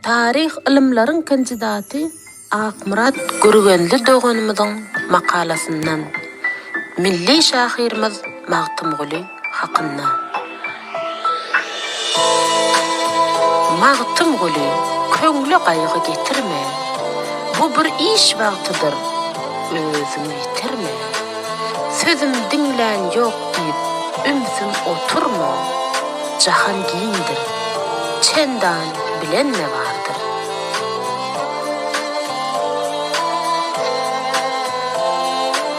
Tarih ilimlaryň kandidaty Akmurat Gürgenli doganymyzyň makalasyndan milli şahyrymyz Magtymguly hakynda. Magtymguly, köňle gaýgy getirme. Bu bir iş wagtydyr. Özüňi yitirme. Sözüm dinlän ýok diýip ümsün oturma. Jahan giňdir. Çendan bilen ne vardır?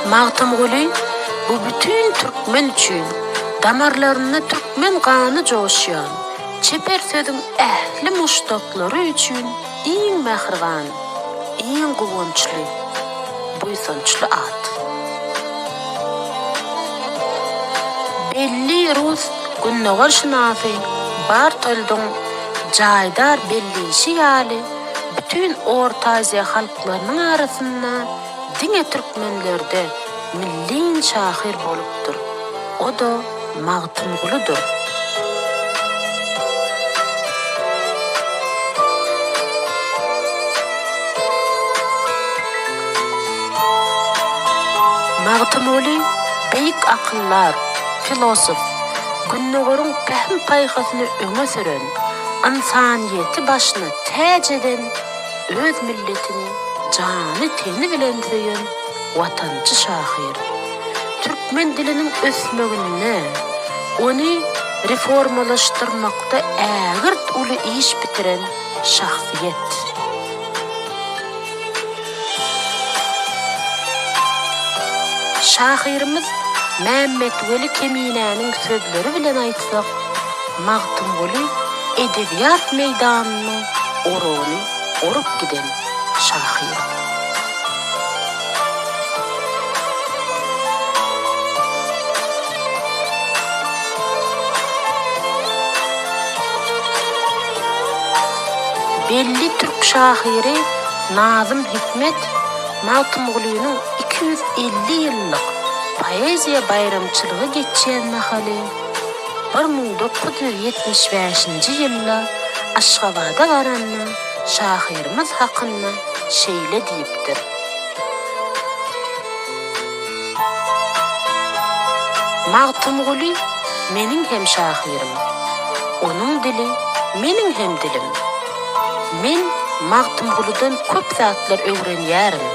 Magtymguly bu bütün türkmen üçin damarlaryna türkmen gany joşýan, çeper sözüň ähli muştaklary üçin iň mähriban, iň gowunçly, buýsançly at. Belli Rus günnegarşynasy Bartoldyň Jaýdar bellişi ýaly bütün Orta Aziýa halklarynyň arasynda diňe türkmenlerde milli şahyr bolupdyr. O da Magtymgulydyr. Magtymguly beýik akyllar, filosof, günnegaryň pähm paýhasyny öňe süren, insaniýeti başyna täj eden, öz milletini jany teni bilen diýen watançy şahyr. Türkmen diliniň ösmegine, ony reformalaşdyrmakda ägirt uly iş bitiren şahsiýet. Şahyrymyz Mehmet Veli Keminäniň sözleri bilen aýtsak, Magtymguly edebiyat meýdanynyň orany orup giden şahyr. Belli Türk şahyry Nazım Hikmet Magtymgulynyň 250 ýyllyk poeziýa bayramçylygy geçýän mahaly 1975-nji ýylda Aşgabada baranny şahyrymyz hakynda şeýle diýipdir. Magtymguly meniň hem şahyrim. Onuň dili meniň hem dilim. Men Magtymgulydan köp zatlar öwrenýärim.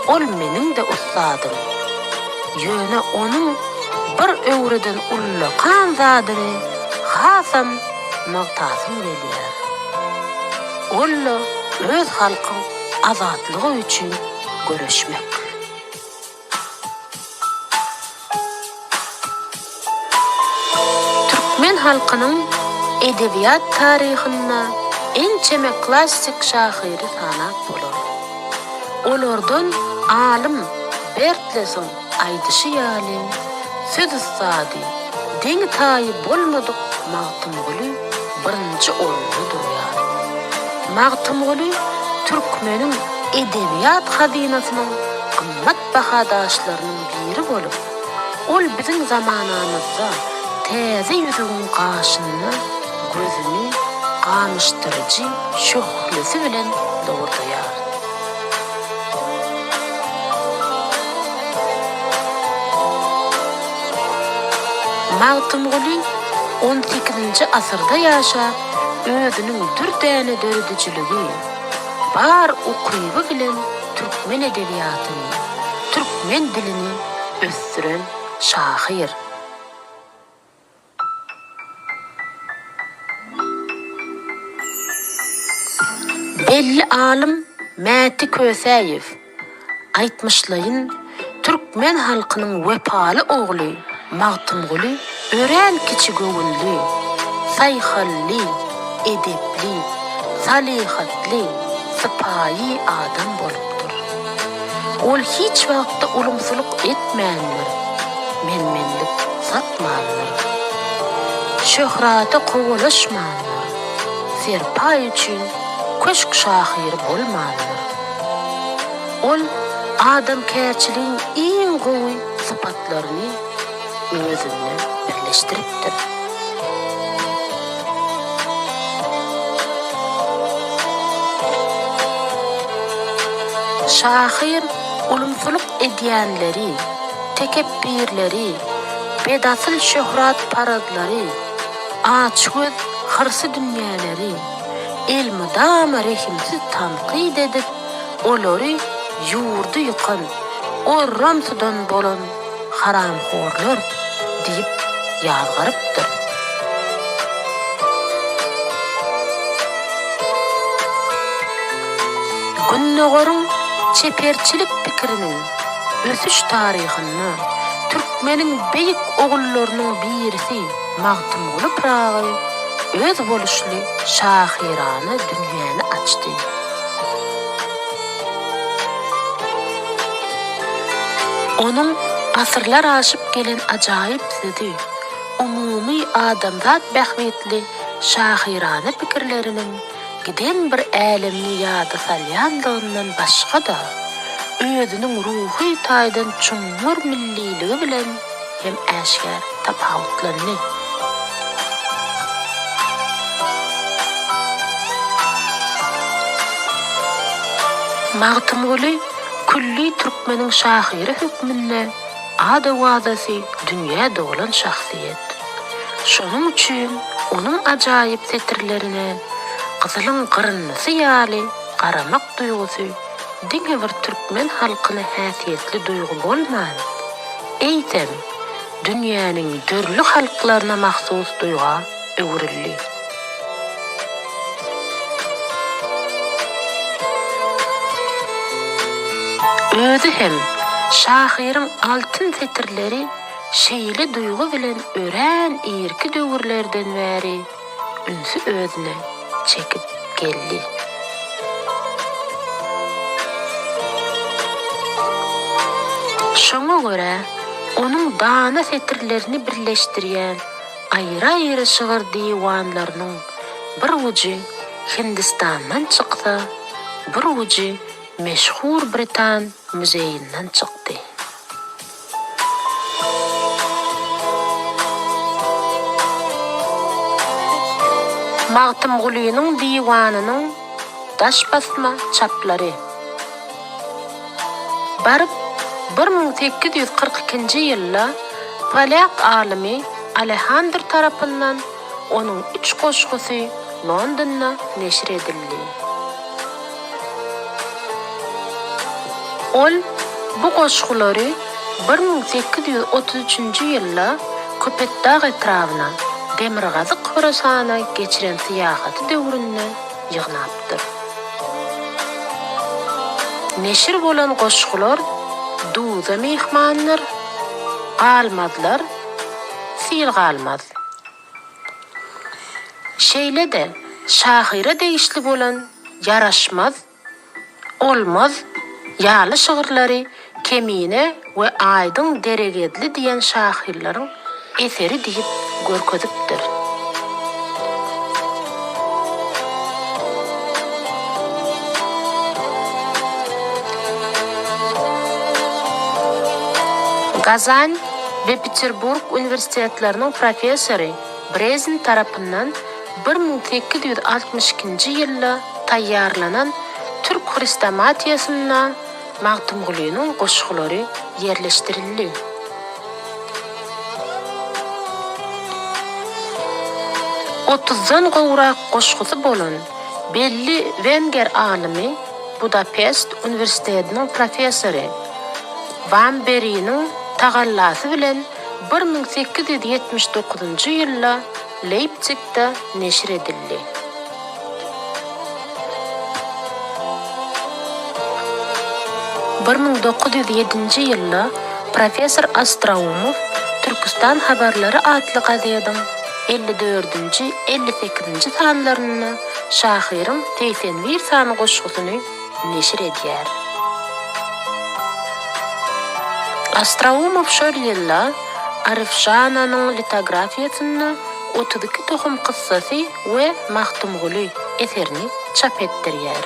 Ol meniň de ustadym. Ýöne onuň bir öwreden ullakan zadyny hasam magtasym gelýär. Olla öz halkyň azatlygy üçin göreşmek. Türkmen halkynyň edebiyat taryhynda en çeme klassik şahyry sanap bolar. Olardan alim Bertlesson aýdyşy ýaly söz ustady deň taýy bolmadyk Magtymguly birinji orunda durýar. Magtymguly türkmeniň edebiyat hazinasynyň gymmat bahadaşlarynyň biri bolup, ol biziň zamanamyzda täze ýüzüň gaşyny, gözüni ganyşdyrjy şöhlesi bilen dogurdaýar. Magtymguly 18-nji asyrda ýaşap, özüniň dürdäne döredijiligi, bar ukyby bilen türkmen edebiýatyny, türkmen dilini ösdüren şahyr. Belli alim Mäti Köseýew aýtmyşlaýyn, türkmen halkynyň wepaly ogly Magtymguly ören kiçi göwünli, saýhally, edepli, salihatly, sypaýy adam bolupdyr. Ol hiç wagtda ulumsylyk etmändir, menmenlik satmandyr. Şöhrata kowalaşmandyr, serpaý üçin köşk şahyry bolmandyr. Ol adam kärçiligiň iň gowy sypatlaryny özünde birleştiripdir. Şahir ulumsuluk ediyenleri, tekebbirleri, bedasıl şöhrat paradları, açgöz hırsı dünyaları, elmudama rehimsiz tanqid edip, olary yurdu yıkan, orramsudan bolan haramxorlar deyip yazgarıptır. Günnogorun çeperçilik pikirinin ösüş tarihini Türkmenin beyik oğullarının birisi Magtymguly Pıragy öz boluşly şahirany dünyany açdy. Onun asırlar aşıp gelen acayip sözü, umumi adamzat behmetli şahirany pikirlerinin giden bir älemni ýada salýandygyndan başga da özüniň ruhy taýdan çuňur milliligi bilen hem äşkär tapawutlandy. Magtymguly külli Türkmeniň şahiri hükmünde ada wazasy dünýäde bolan şahsiýet. Şonuň üçin onuň ajaýyp setirlerine Gyzylyň gyrnysy ýaly garamak duýgusy diňe bir türkmen halkyna häsiýetli duýgu bolmaýan. Eýtem, dünýäniň dörli halklaryna mahsus duýga öwrildi. Özü hem şahiriň altyn setirleri şeýle duýgu bilen örän irki döwürlerden bäri ünsü özüne çekip geldi. Şoňa görä onuň dana setirlerini birleşdirýän aýra-aýra şygyr diwanlarynyň bir uji Hindistandan çykdy, bir uji meşhur Britan muzeyinden çykdy. Magtymgulynyň diwanynyň daş basma çaplary. Baryp 1842-nji ýylda Polyak alimi Alexander tarapyndan onuň 3 goşgusy Londonda neşir edildi. Ol bu goşgulary 1833-nji ýylda Köpetdağ etrawyna Demirgazy Horasana geçiren syýahaty döwründe ýygnapdyr. Neşir bolan goşgular duza mehmanlar, galmadlar, sil galmaz. Şeýle de şahira deýişli bolan yaraşmaz, olmaz, ýaly şygyrlary kemine we aýdyň deregedli diýen şahirlaryň eseri diýip görkezipdir. Kazan ve Peterburg üniversitetlerinin profesörü Brezin tarapından 1862-nji ýylda taýýarlanan Türk Hristomatiyasynda Magtymgulynyň goşgulary ýerleşdirildi. Otuzdan gowrak goşgusy bolan belli Wenger alimi Budapest üniversitetiniň profesörü Van Berry'nin tagallasy bilen 1879-njy ýylda Leipzig'de neşir edildi. ...1907-nji ýylda Profesor Astraumov Türkistan Habarlary adly gazetyň 54-nji 58-nji sanlaryny şahiryň 81 sany goşgusyny neşir edýär. Astraumov şol ýylda Arifjananyň litografiýasyny 32 tohum kıssasy we Magtymguly eserini çap etdirýär.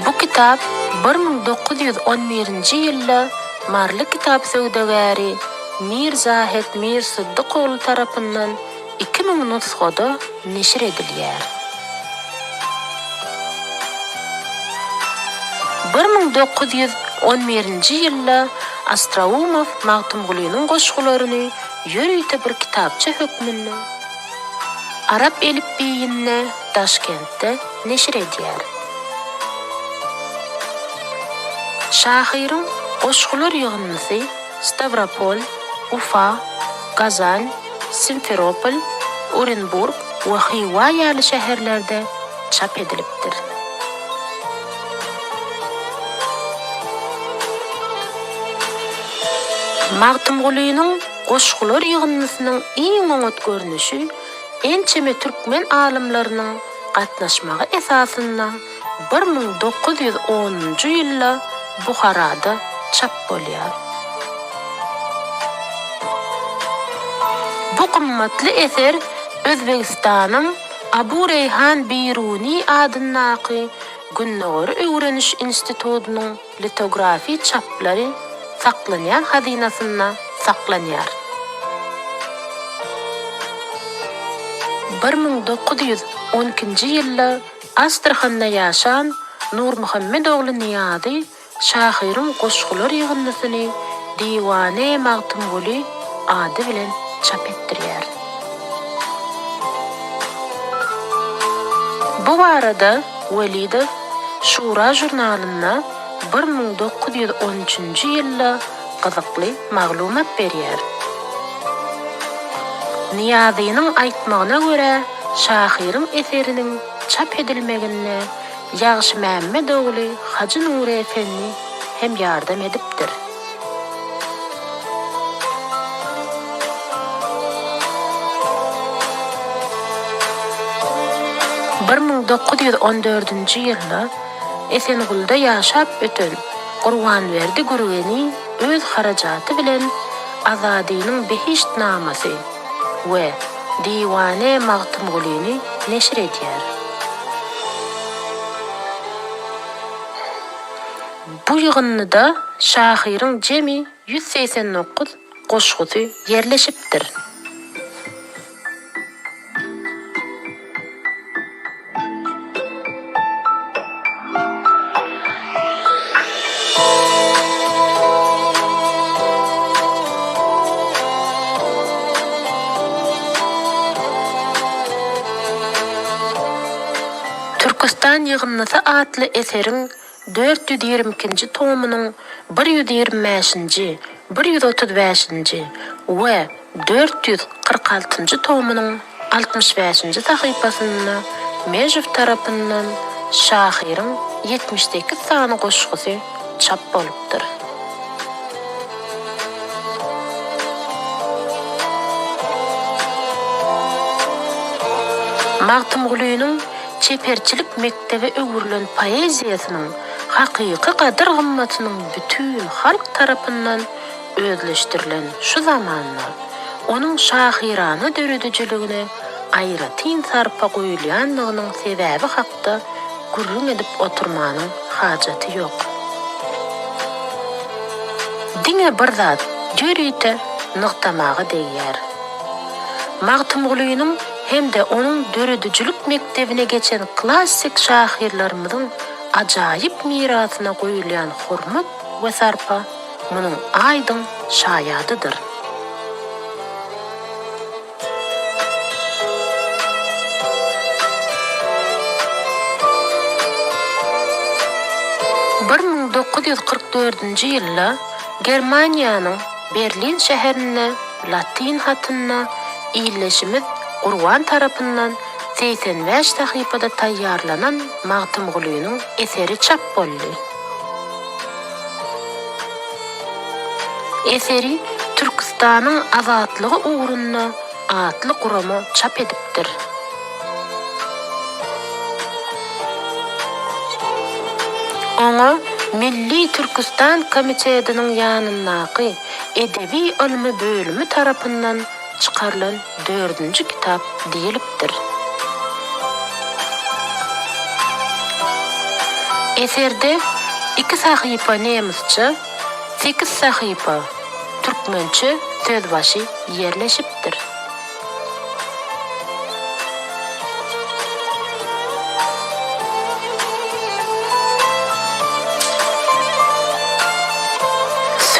Bu kitap 1911-nji ýylda Marly kitap söwdegäri Mirzahid Mir-Syddykogly tarapyndan 2000 nusgada neşir edilýär. 1911-nji ýylda Astraumov Magtymgulynyň goşgularyny ýörüýte bir kitapça hökmünde Arap elifbiýine Taşkentde neşir edýär. Şahyryň goşgular ýygnysy Stavropol, Ufa, Kazan, Simferopol, Orenburg we Xiva ýaly şäherlerde çap edilipdir. Magtymgulynyň goşgular ýygnysynyň iň oňat görnüşi ençeme türkmen alymlarynyň gatnaşmagy esasynda 1910-njy ýylda Buharada çap bolýar. Bu kymmatly eser Özbegistanyň Abu Reyhan Biruni adynaky Günnägöri öwreniş institutynyň litografi çaplary saklanýan hazinasynda saklanýar. 1912-nji ýylda Astrahanda ýaşan Nur Muhammed ogly Niýazy Şahyryň goşgular ýygnysyny Diwane Magtymguly ady bilen çap etdirýär. Bu barada Welidow Şura jurnalyna 1913-nji ýylda gyzykly maglumat berýär. Niýazynyň aýtmagyna görä, Şahyryň eseriniň çap edilmegine Ýagşy Mämmed ogly Hacı Nuri Efendi hem ýardam edipdir. Bir 1914-nji ýylda Esengulda ýaşap öten Gurbanberdi Gurgeni öz harajaty bilen Azadynyň Behişt namasy we Diwane Magtymgulyny neşir edýär. Bu ýygynda Şahyryň jemi 189 goşgusy ýerleşipdir. Türkistan ýygnysy atly eseriň 422-nji tomynyň 125-nji, 135-nji we 446-njy tomynyň 65-nji sahypasynda Mejüv tarapyndan Şahyryň 78 sany goşgusy çap bolupdyr. Magtymgulynyň çeperçilik mektebi öwürlen poeziýasynyň hakyky gadyr gymmatynyň bütün halk tarapyndan özleşdirilen şu zamanda onuň şahyrana döredüjiligine aýra tin sarpa goýulýanlygynyň sebäbi hakda gurrun edip oturmanyň hajaty ýok. Diňe bir zat ýörüýte nykdamagy diýýär. Magtymgulynyň hem de onun döredüjilik mektebine geçen klassik şahyrlarymyzyň ajaýyp mirasyna goýulýan hormat we sarpa munyň aýdyn şaýadydyr. Bir 1944-nji ýylda Germaniýanyň Berlin şäherine latin hatyna ýyleşimi Urwan tarapyndan 85 sahypada taýýarlanan Magtymgulynyň eseri çap boldy. Eseri Türkistanyň azatlygy uğrunda atly gurama çap edipdir. Oňa Milli Türkistan Komitetiniň ýanyndaky edebi ilmi bölümi tarapyndan çıkarılan 4-nji kitap diýilipdir. Eserde 2 sahypa nemisçe, 8 sahypa türkmençe sözbaşy ýerleşipdir.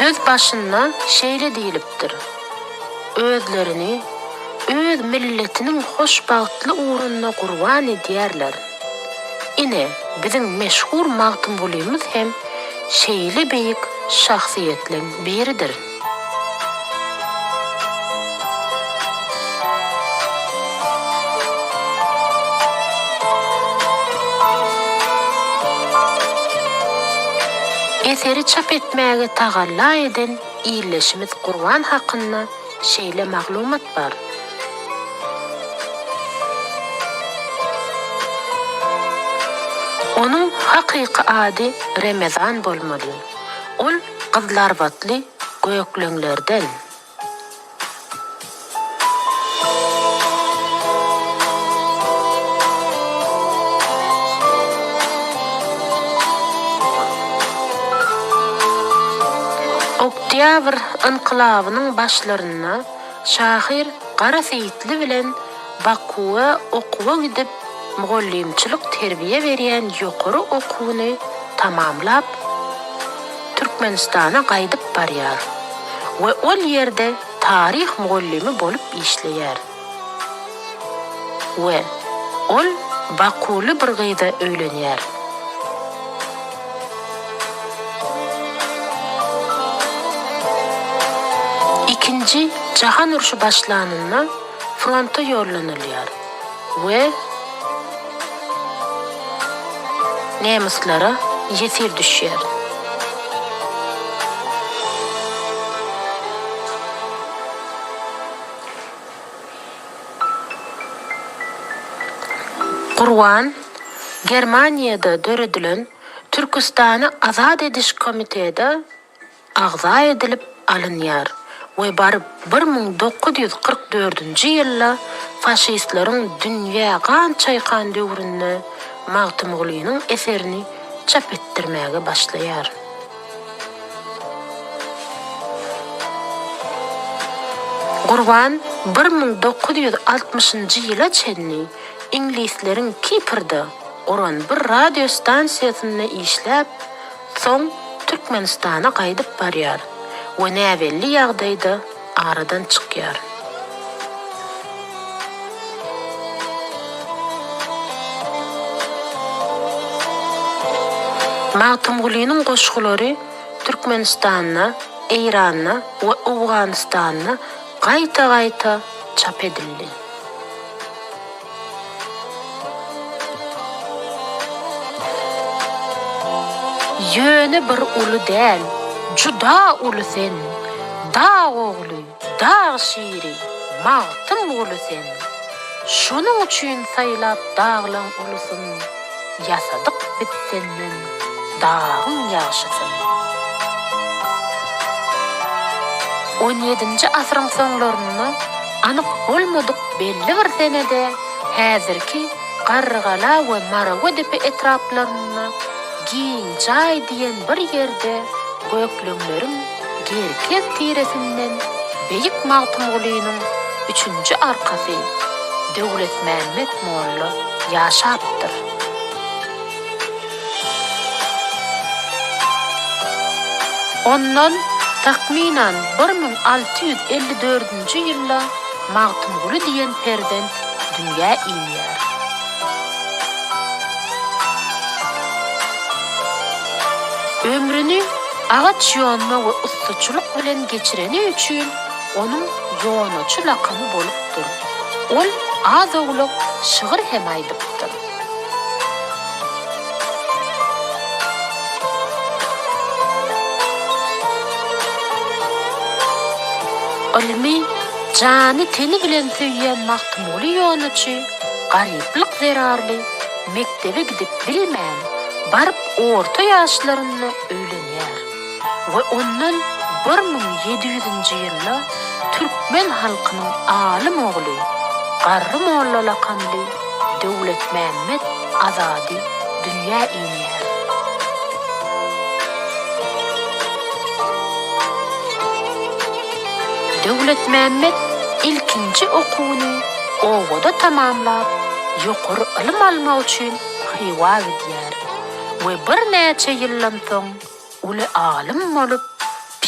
Söz başında şeýle diýilipdir. Özlerini, öz milletiniň hoşbagtly uğruna gurban edýärler. Ine biziň meşhur magtymgulymyz hem şeýle beýik şahsiýetleň biridir. Eseri çap etmäge tagalla eden iýleşimiz Qur'an hakynda şeýle maglumat bar. Onun hakyky ady Ramazan bolmaly. Ol gyzlar batly göýekleňlerden. Oktyabr inqilabynyň başlaryna şahyr Gara Seyitli bilen Bakuwa okuwa gidip mugallimçilik terbiýe berýän ýokary okuwyny tamamlap Türkmenistana gaýdyp barýar we ol ýerde tarih mugallimi bolup işleýär. We ol Bakuly bir gyza öýlenýär. İkinci Jahan uruşu başlanynda fronta ýollanylýar we nemislara ýetir düşýär. Qur'an Germaniýada döredilen Türkistany azad ediş komitede agza edilip alınýar. We baryp 1944-nji ýylda faşistlaryň dünýä gan çaýkan döwründe Magtymgulynyň eserini çap etdirmäge başlaýar. Qur'an 1960-njy ýyla çenli inglisleriň Kiprda oran bir radio stansiýasyna işläp, soň Türkmenistana gaýdyp barýar. We näwelli ýagdaýda aradan çykýar. Magtymgulynyň goşgulary Türkmenistana, Eýrana we Awganystana gaýta-gaýta çap edildi. Ýöne bir uly däl, juda uly sen, dağ ogly, dağ şiiri, Magtymguly sen. Şunuň üçin saýlap dağlaň ulusyn, ýasadyk biz senden dağın ýaşysyn. 17-nji asyryň soňlaryna anyk bolmadyk belli bir senede häzirki Garrygala we Marawa depe etraplaryna giň çaý diýen bir ýerde göýekleňleriň gerkek tiresinden beýik Magtymgulynyň 3-nji arkasy Döwletmänmet molla ýaşapdyr. Ondan takminan 1654-nji ýylda Magtymguly diýen perzent dünýä inýär. Ömrüni agaç ýonma we ustaçylyk bilen geçireni üçin onuň ýonaçy lakamy bolupdyr. Ol az oglyk şygyr hem aýdypdyr. Ilmi jany teni bilen söýýän Magtymguly ýonaçy garyplyk zerarly mektebe gidip bilmän, baryp orta ýaşlaryna öýlenýär we ondan 1700-nji ýylda Türkmen halkynyň alim ogly, Garry Molla lakamly Döwletmänmet azady dünýä inýär. Döwletmänmet ilkinji okuwyny Owada tamamlap, ýokary ilim almak üçin Hywa gidýär we bir näçe ýyldan soň uly alim bolup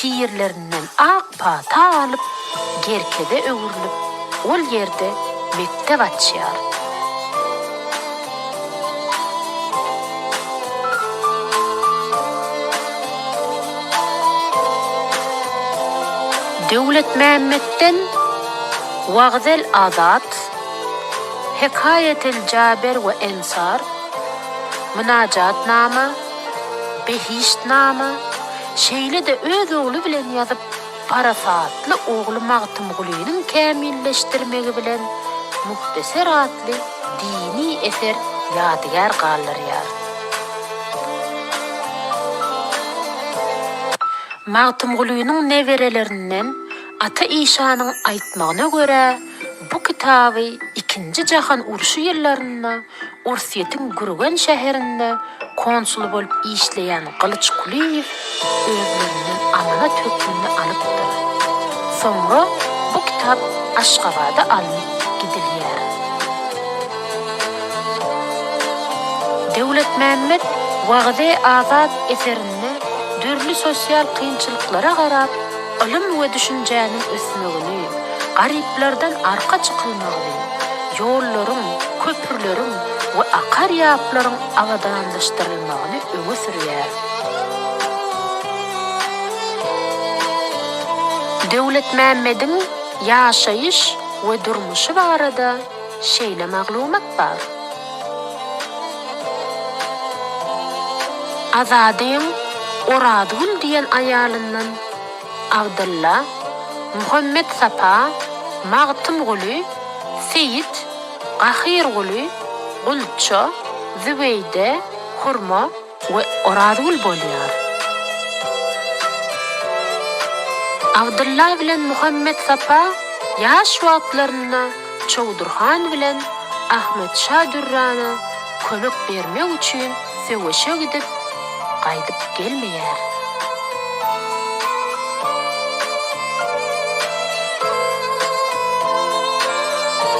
piyirlerinden ak pata alıp gerkede öwürlüp ol yerde mektep açýar. Döwlet Mämmedden Wagzel Azat Hekayetel Jaber we Ensar Münajatnama Behiştnama şeýle de öz ogly bilen ýazyp parasatly ogly Magtymgulynyň kämilleşdirmegi bilen Muhteser atly dini eser ýadygar galdyrýar. Magtymgulynyň newerelerinden Ata İşanyň aýtmagyna görä, bu kitaby 2-nji jahan uruşy ýyllarynda Orsiýetiň Gürgen şäherinde konsul bolup işleýän Gylyç Kuliýew özleriniň amanat hökmüni alypdyr. Soňra bu kitap Aşgabada alyp gidilýär. Döwlet Mämmed Wagze Azat eserinde dürli sosial kynçylyklara garap ilim we düşünjäniň ösmegini, garyplardan arka çykylmagyny, ýollaryň, köpürleriň we akar ýaplaryň awadanlaşdyrylmagyny öňe sürýär. Döwlet Mämmediň ýaşaýyş we durmuşy barada şeýle maglumat bar. Azadyň Oradgul diýen aýalyndan Abdullah, Muhammed Sapa, Magtymguly, Seyit, Gahirguly, Gulço, Zübeyde, Hurma we Oradgul bolýar. Abdullah bilen Muhammed Sapa ýaş wagtlarynda Çowdurhan bilen Ahmet Şah Durrana kömek bermek üçin Seweşe gidip gaýdyp gelmeýär.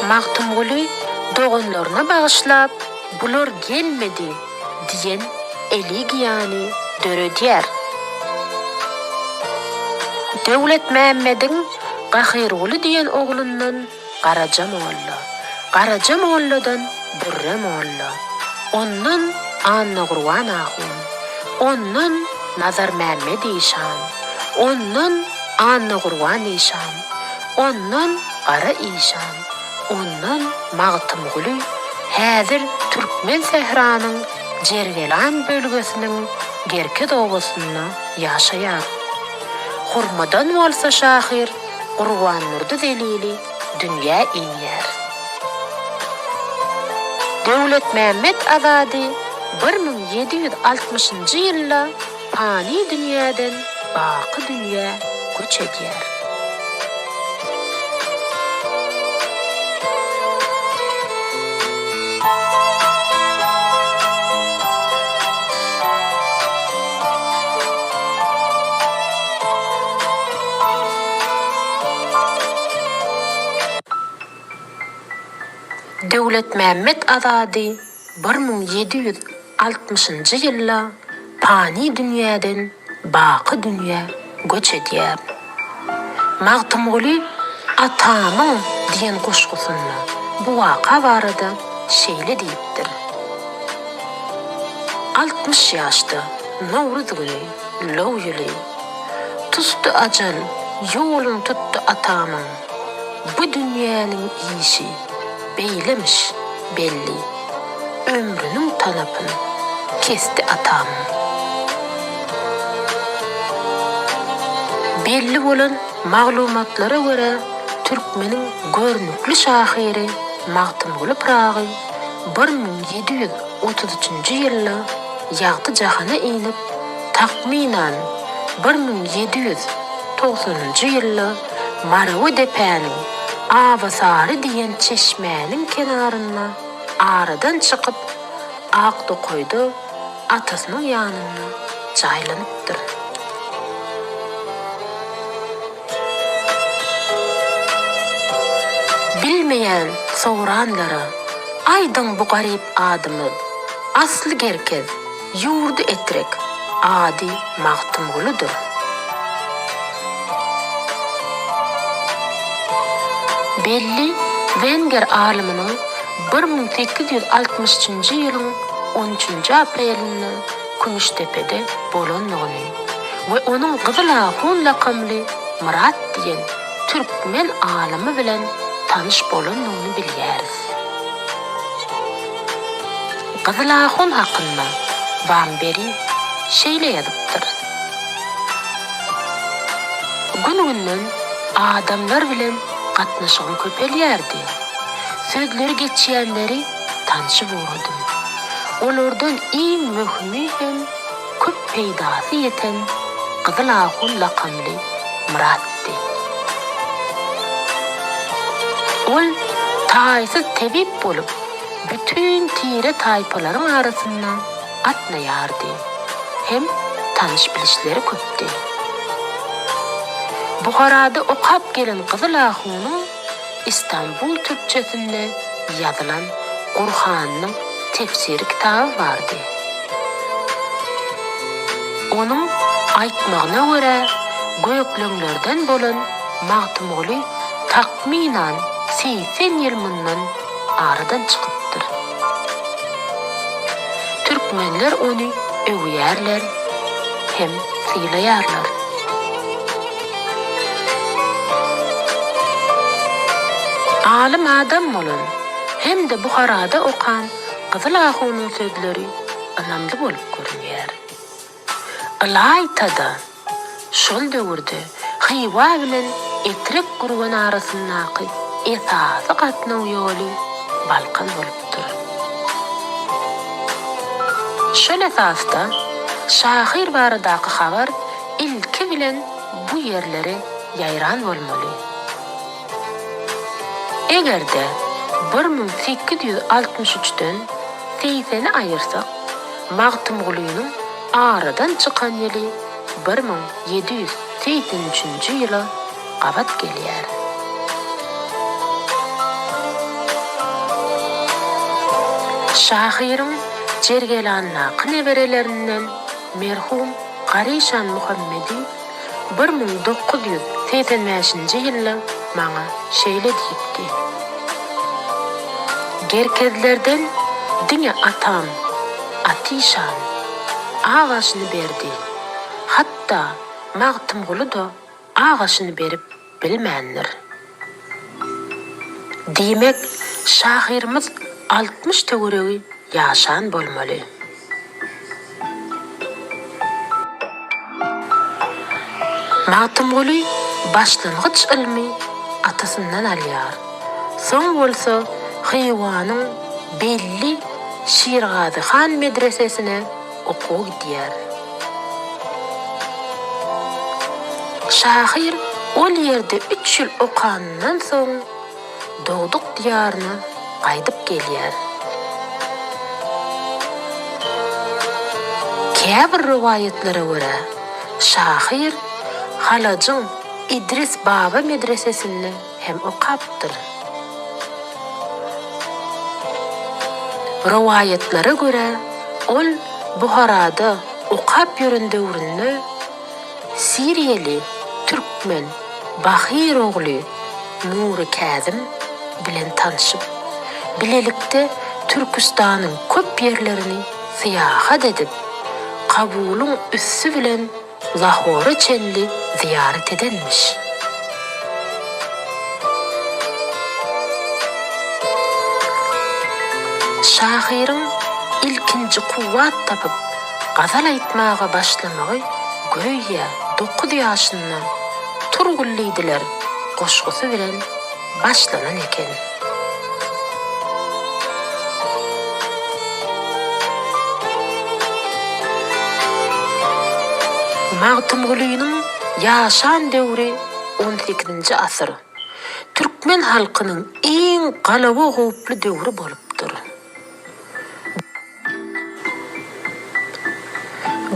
Magtymguly doganlaryna bagyşlap bular gelmedi diýen elegiýany döredýär. Döwlet Mämmediň Gahirguly diýen oglundan Garaja Molla, Garaja Molladan Burre Molla, ondan Anna Gurwan Ahun, ondan Nazar Mämmed Işan, ondan Anna Gurwan Işan, ondan Gara Işan, ondan Magtymguly häzir Türkmen sehranyň Jergelan bölgesiniň gerke dogusynda ýaşaýar. Hurmadan bolsa şahir, Gurwan Nurdy delili dünýä inýär. Döwlet Mämmed Azady 1760-njy ýylda fani dünýäden baky dünýä göç edýär. Döwlet Mämmed Azady 1760-njy ýylda fani dünýäden baky dünýä göç edýär. Magtymguly atamyň diýen goşgusynda bu waka barada şeýle diýipdir. 60 ýaşda Nowruz güni, low ýyly, tustu ajal, ýolun tuttu atamyň. Bu dünýäniň işi beylemiş belli. Ömrünün tanapını kesti atam. Belli bolan maglumatlara göre Türkmenin görnükli şahiri Magtymguly Pragy 1733-njy ýylda ýagty jahana inip takminan 1790-njy ýylda Marawy depäniň Awasary diýen çeşmäniň kenarynda aradan çykyp Akdokoýda atasynyň ýanyna jaýlanypdyr. Bilmeýän sowranlara aýdyň bu garyp adymy asly gerkez ýurdu etrek ady Magtymgulydyr. belli Wenger alymynyň 1863-njy ýylyň 13-nji aprelinde Kümüştepede bolanlygyny we onuň Gyzyl Ahun lakamly Murat diýen türkmen alymy bilen tanyş bolanlygyny bilýäris. Gyzyl Ahun hakynda Van beri şeýle ýazypdyr. Gün-günden adamlar bilen gatnaşygyň köpelýärdi. Sözleri geçýänleri tanşyp boldy. Olardan iň möhimi hem köp peýdasy ýeten Gyzyl Ahun lakamly Muratdy. Ol taýsyz tebip bolup bütün tire taýpalaryň arasyndan atnaýardy. Hem tanış bilişleri köpdi. Buharada okap gelen Gyzyl Ahunyň İstanbul Türkçesinde ýazylan Qur'anyň tefsiri kitaby bardy. Onuň aýtmagyna görä, göýekleňlerden bolan magtymly takminan 80 ýyl mundan aradan çykypdyr. Türkmenler onu öwýärler hem sylaýarlar. Alim adam bolan hem de Buharada okan Gyzyl Ahunyň sözleri anamly bolup görünýär. Alaytada şol döwürde Hywa bilen Etrek gurban arasyndaky esasy gatnaw ýoly Balkan bolupdyr. Şol esasda şahir baradaky habar ilki bilen bu ýerlere ýaýran bolmaly. Egerde 1863-den 80-ni aýyrsak, Magtymgulynyň aradan çykan ýyly 1783-nji ýyla gabat gelýär. Şahyryň Jergelannaky neberelerinden merhum Garişan Muhammedi 1985-nji ýylda maňa şeýle diýipdi. Gerkezlerden diňe atam, Atişan, ağaçyny berdi. Hatta Magtymguly da ağaçyny berip bilmändir. Diýmek, şahyrymyz 60 töweregi ýaşan bolmaly. Magtymguly başlangyç ilmi atasyndan alýar. Soň bolsa Hywanyň belli Şirgazy Han medresesine okuw gidýär. Şahyr ol ýerde 3 ýyl okandan soň Dogduk diýaryna gaýdyp gelýär. Käbir riwayetlere görä, şahyr Halajyň İdris Baba medresesinde hem okapdyr. Riwayetlere görä, ol Buharada okap ýören döwründe Siriýeli türkmen Bahir ogly Nuri Kazim bilen tanışyp, bilelikde Türkistanyň köp ýerlerini syýahat edip, kabulyň üssü bilen Lahora çenli ziyaret edenmiş. Şahyryň ilkinji kuwwat tapyp gazal aýtmaga başlamagy göýe 9 ýaşyndan Turgullydylar goşgusy bilen başlanan eken. Magtymgulynyň ýaşan döwri 18-nji asyr. Türkmen halkynyň iň galawa gowply döwri bolupdyr.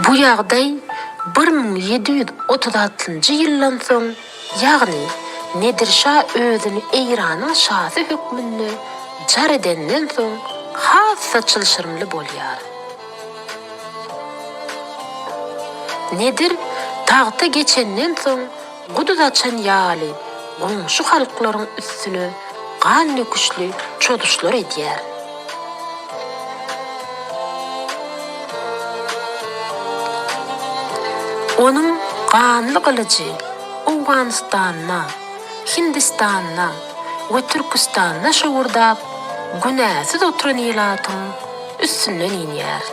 Bu ýagdaý 1736-njy ýyldan soň, ýagny Nedirşah özüni Eýranyň şahy hökmünde jar edenden soň hassa çylşyrmly bolýar. Nedir tagta geçenden soň Guduz açan ýaly goňşy halklaryň üstüne gan nöküşli çoduşlar edýär. Onun ganly gylyjy Awganistana, Hindistana we Türkistana şowurdap günäsiz oturan ýylatyň üstünden inýär.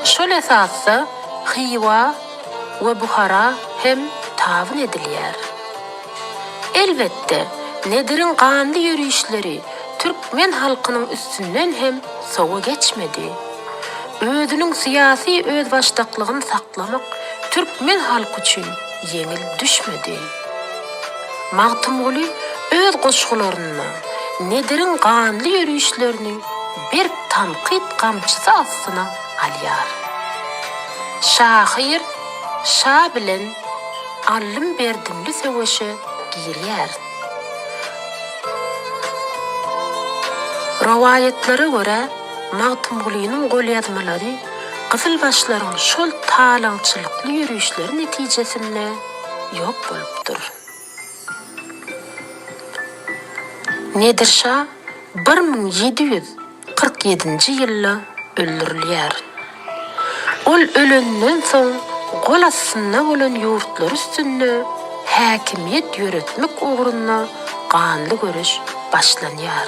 Şol esasda Xiva we Buhara hem tabyn edilýär. Elbetde, Nedirin ganly ýürüýüşleri Türkmen halkynyň üstünden hem sowa geçmedi. Özünün siyasi özbaşdaklygyny saklamak Türkmen halky üçin yeňil düşmedi. Magtymguly öz goşgularyny, Nedirin ganly ýürüýüşlerini bir tanqid gamçysy astyna alýar. Şahyr şa bilen allym berdimli söwüşi girýär. Rawayetlere göre Magtymgulynyň gol ýazmalary Gızylbaşlaryň şol talaňçylykly ýürüýüşleri netijesinde ýok bolupdyr. Nedir Şah 1747-nji ýylda öldürilýär. Ol ölenden soň gol astynda bolan ýurtlar üstünde häkimiýet ýöretmek ugrunda ganly görüş başlanýar.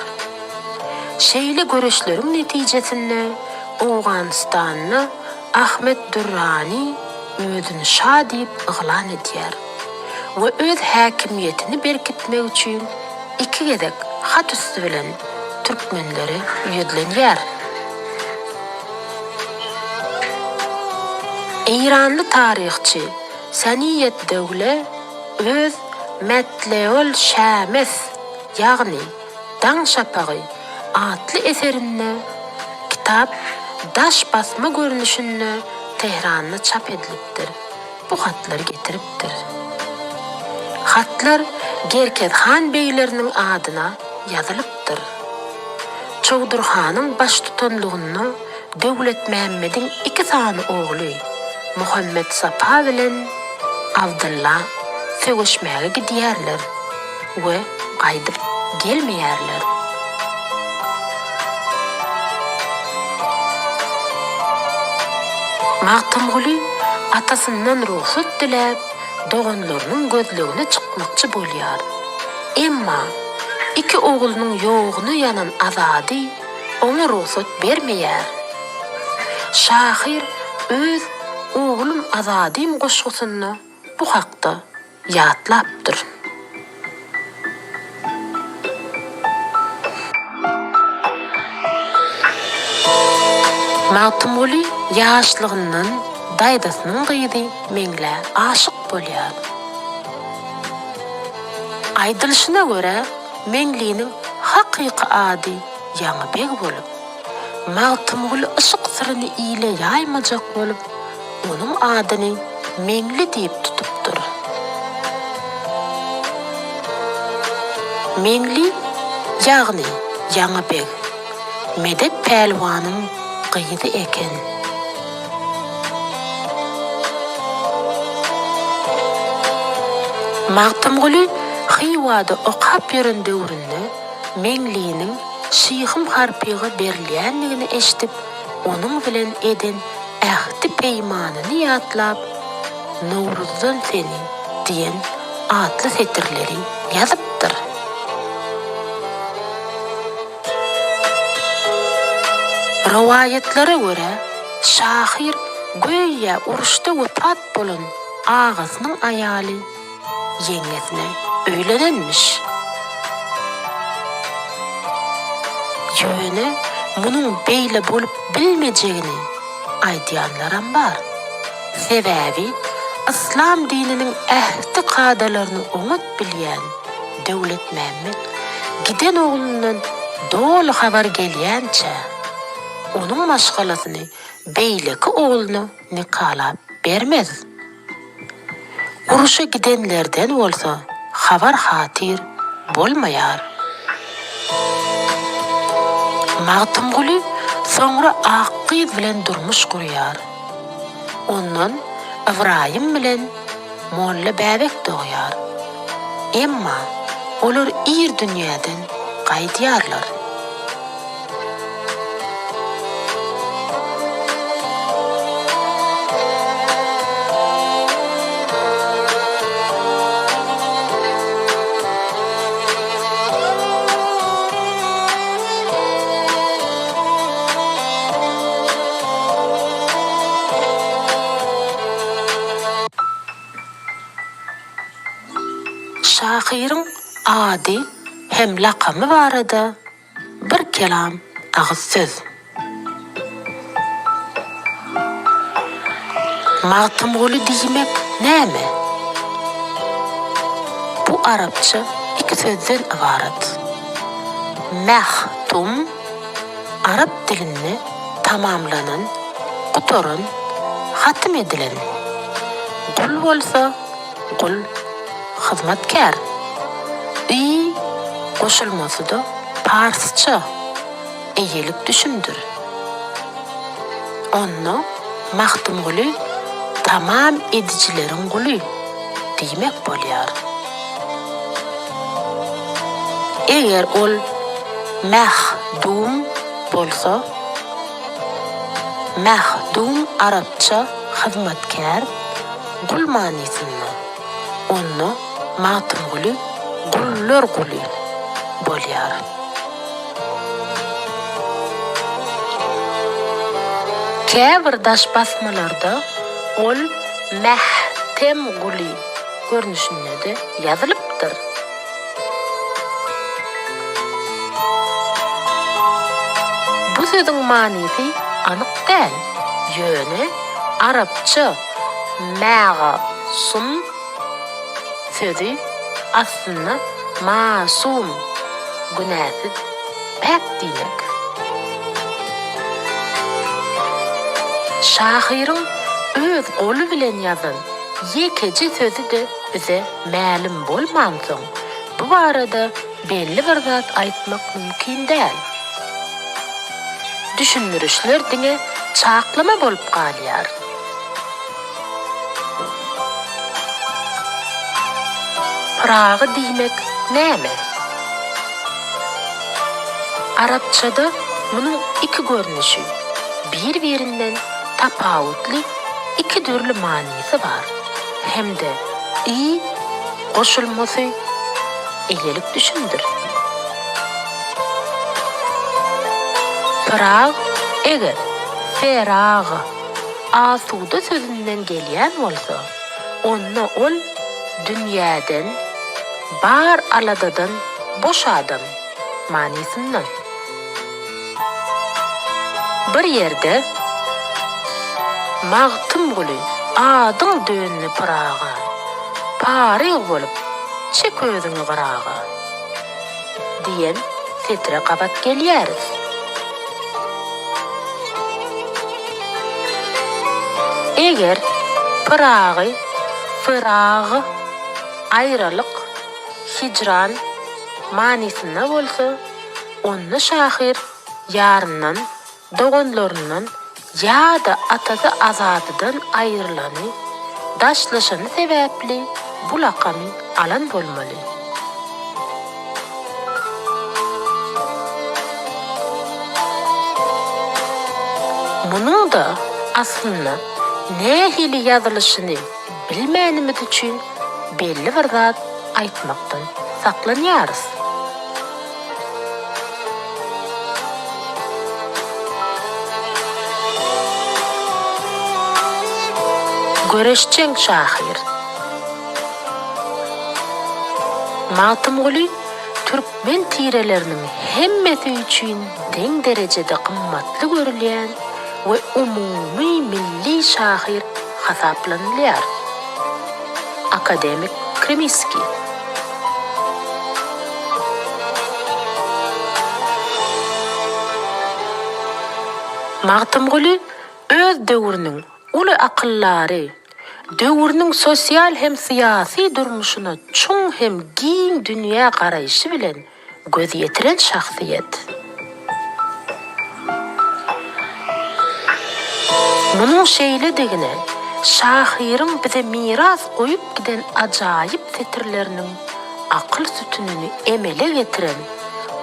Şeýle görüşleriň netijesinde Awganistanyny Ahmet Durrani özüni şa diýip yglan edýär we öz häkimiýetini berkitmek üçin iki gezek hat üstü bilen türkmenleri ýödlenýär. İranly taryhçy Saniýet Döwle öz Metleol Şämes ýagny Daň şapagy adly eserinde kitap daş basma görünüşünde Tehranda çap edilipdir. Bu hatları getiripdir. Hatlar Gerket Han beýleriniň adyna ýazylypdyr. Çowdurhanyň baş tutanlygyny Döwlet Mämmediň iki sany ogly Muhammed Safa bilen Abdullah söwüşmäge gidýärler we gaýdyp gelmeýärler. Magtymguly atasyndan ruhsat diläp doganlarynyň gözlegine çykmakçy bolýar. Emma iki oglunyň ýogyny ýanan azady oňa ruhsat bermeýär. Şahyr öz oglum azadym goşgusyny bu hakda ýatlapdyr. Magtymguly ýaşlygyndan daýdasynyň gyýdy meňle aşyk bolýar. Aýdylşyna görä meňliğiniň hakyky ady Ýanybek bolup, Magtymguly ışık syryny ile ýaýmajak bolup, onuň adyny meňli diýip tutupdyr. Meňli ýagny Ýanybek Medep Pelwanyň gyýdy eken. Magtymguly Xivada okap ýören döwründe meňliğiniň Şyhym harpiýe berilýändigini eşitip, onuň bilen eden ähdi peýmanyny ýatlap, Nowruzdan seni diýen adly setirleri ýazypdyr. Rawayetlere göre şahyr göýe uruşda wepat bolan agasynyň aýaly yeňesine öýlenenmiş. Ýöne munyň beýle bolup bilmejegini aýdýanlaram bar. Sebäbi İslam dininiň ähdi kadalaryny oňat bilýän Döwlet Mämmed giden oglundan dolu habar gelýänçe onuň maşgalasyny beýleki ogluny nikalap bermez. Uruşa gidenlerden bolsa habar hatir bolmaýar. Magtymguly soňra Akkyz bilen durmuş gurýar. Ondan Ibrahim bilen Molla Bäbek doğýar. Emma olar ir dünýäden gaýdýarlar. Şahyryň ady hem lakamy barada bir kelam agyz söz. Magtymguly diýmek näme? Bu arapça iki sözden ibaret. Mahtum Arap dilinde tamamlanan, gutoran, hatm edilen. Gul bolsa gul hyzmatkär. Goşulmasy da parsça eýelik düşündür. Onu mahtumguly tamam edicilerin guly diýmek bolýar. Eger ol mahdum bolsa, mahdum arapça hyzmatkär gul manysyny. Onu mahtumguly gullar guly bolýar. Käbir daş basmalarda ol mahtem guly görnüşinde de ýazylypdyr. Bu söziň manysy anyk däl. Ýöne arapça ma'sum sözi aslında masum, günahsiz, pek diýmek. Şahyryň öz goly bilen ýazan ýekeji sözi de bize ma'lum bolmansoň, bu barada belli bir zat aýtmak mümkin däl. Düşündürüşler diňe çaklama bolup galýar. Pragy diýmek näme? Arapçada bunun iki görnüşi, bir-birinden tapawutly iki türlü manysy bar. Hem de goşulmasy eýelik düşündür. Prag eger ferag asuda sözünden gelýän bolsa, onda ol dünýäden bar aladadan boş adam manysyndan. Bir ýerde magtymguly adyň dönni praga, paryg bolup çek özüňi garaga diýen setre gabat gelýäris. Eger pragy, fırağı, aýralyk, hicran manisyna bolsa, onu şahyr ýaryndan, doganlaryndan ýa-da atasy azadydan aýrylany, daşlaşany sebäpli bu lakamy alan bolmaly. Munuň da aslında nähili ýazylyşyny bilmänimiz üçin belli bir zat aýtmakdan saklanýarys. Göreşçeň şahyr. Magtymguly türkmen tireleriniň hemmesi üçin deň derejede kymmatly görülýän we umumy milli şahyr hasaplanýar. Akademik Kremiski. Magtymguly öz döwrüniň uly akyllary, döwrüniň sosial hem syýasy durmuşyna çoň hem giň dünýä garaýşy bilen göz ýetiren şahsiýet. Munuň şeýle degine şahyryň bize miras goýup giden ajaýyp setirleriniň akıl sütününü emele getiren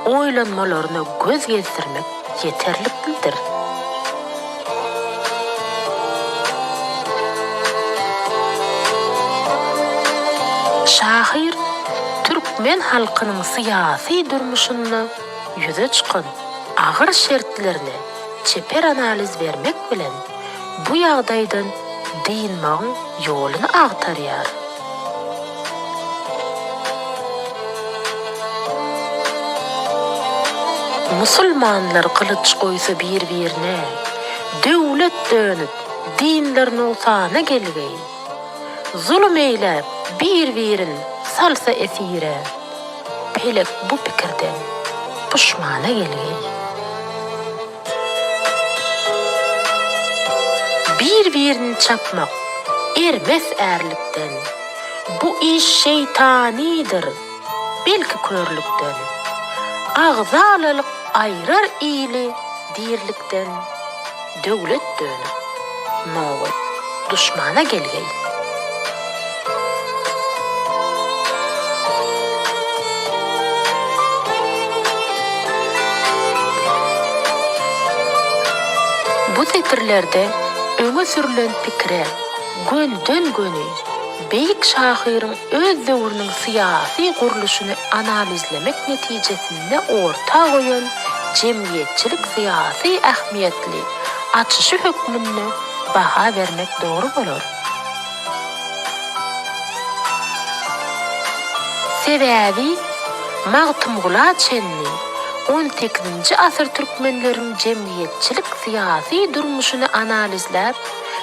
oylanmalarına göz gezdirmek yeterlikdir. Şair Türkmen halkının siyasi durmuşunu yüze çıkan ağır şertlerine çeper analiz vermek bilen bu ýagdaýdan diýinmagyň ýoluny agtarýar. Musulmanlar kılıç koysa bir-birine, döwlet dönüp dinlerini usana gelgey. Zulüm eylep bir-birin salsa esire, pelek bu pikirden puşmana gelgey. Bir-birini çapmak ermez erlikden, bu iş şeytanidir, belki körlükden. Ağzalalyk ayrar iyili dirlikden, döwlet dönüp nowy duşmana gelgey. Bu setirlerde öňe sürülen pikre, gönden göni, beýik şahyryň öz döwrüniň syýasy guruluşyny analizlemek netijesinde orta goýan jemgyýetçilik syýasy ähmiýetli açyşy hökmüne baha vermek dogry bolar. Sebäbi Magtymguly Çenli 18-nji asyr türkmenleriň jemgyýetçilik syýasy durmuşyny analizläp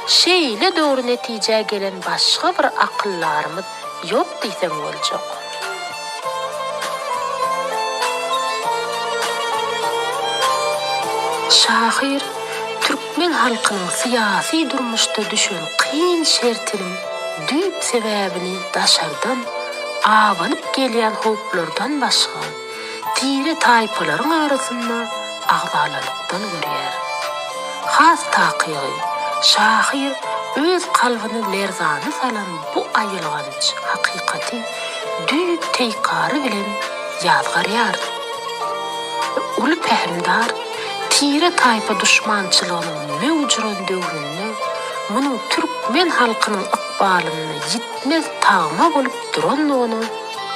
şeýle dogry netije gelen başga bir akyllarymyz ýok diýsem boljak. Şair Türkmen halkynyň syýasy durmuşda düşen kyn şertini, düýp sebäbini daşardan awanyp gelýän howplardan başga tire taýpalaryň arasynda agzalylykdan görýär. Has takygy şair öz kalbyny lerzany salan bu aýylganç hakykaty düýp teýkary bilen ýazgarýar. Ul pähmdar tire taýpa duşmançylygynyň mewjud döwründe munyň türkmen halkynyň ykbalyny ýitmez tagma bolup duranlygyny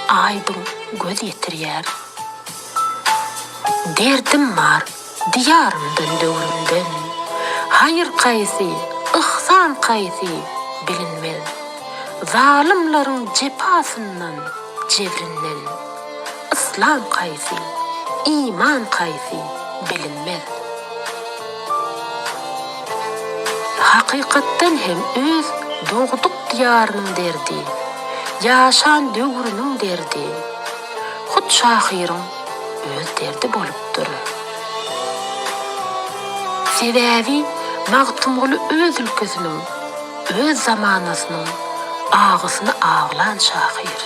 aýdym göz ýetirýär. Derdim bar diyarımdan döwrümden, hayır kaysy, ihsan kaysy bilinmez. Zalimlaryň jepasyndan, jevrinden, islam kaysy, iman kaysy bilinmez. Hakykatdan hem öz doğduk diýarynyň derdi, ýaşan döwrüniň derdi, hut şahyryň öz derdi bolupdyr. Sebäbi Magtymguly öz ülkesiniň, öz zamanasynyň agysyny aglan şahyr.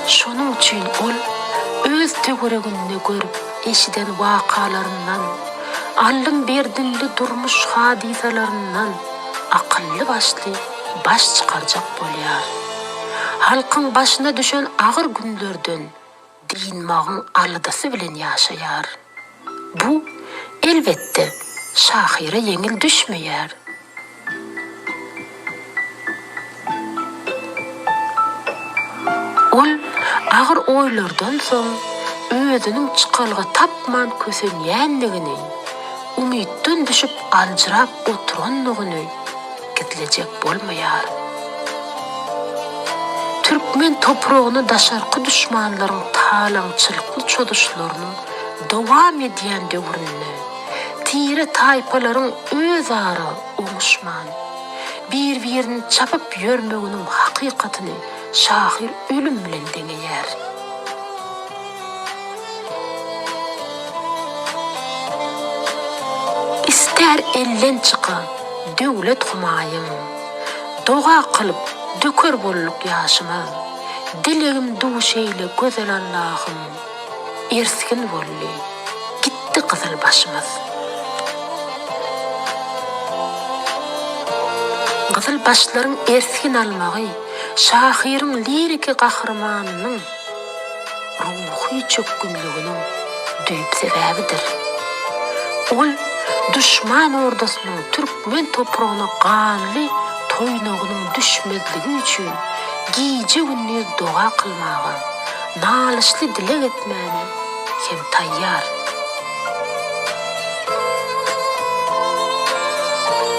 Şonuň üçin ol öz töwereginde görüp eşiden wakalaryndan, allym berdinli durmuş hadisalaryndan akylly başly baş çykarjak bolýar. Halkyň başyna düşen agyr günlerden diýinmagyň aldasy bilen ýaşaýar. Bu elbetde şahyra ýeňil düşmeýär. Ol agyr oýlardan soň özüniň çykalga tapman kösenýänligini, umytdan düşüp aljyrap oturanlygyny gizlejek bolmaýar. Türkmen topragyny daşarky düşmanlaryň talaňçylykly çoduşlarynyň dowam edýän döwründe tire taýpalaryň özara oňuşman, bir-birini çapyp ýörmeginiň hakykatyny şahyr ölüm bilen deňeýär. Ister elden çıkan döwlet humaýym, doga kılıp dökör bolluk ýaşymaz, dilegim duşeýle gözel Allahym, erskin bolly, gitti gyzyl başymyz. Kızıl başların ersin almağı, şahirin liriki kahramanının ruhi çökkünlüğünün düyüp sebebidir. Ol, düşman ordasının Türkmen toprağına qanlı toynağının düşmezliği üçün giyce günlüğü dua kılmağı, nalışlı dilek etmeni hem tayyar.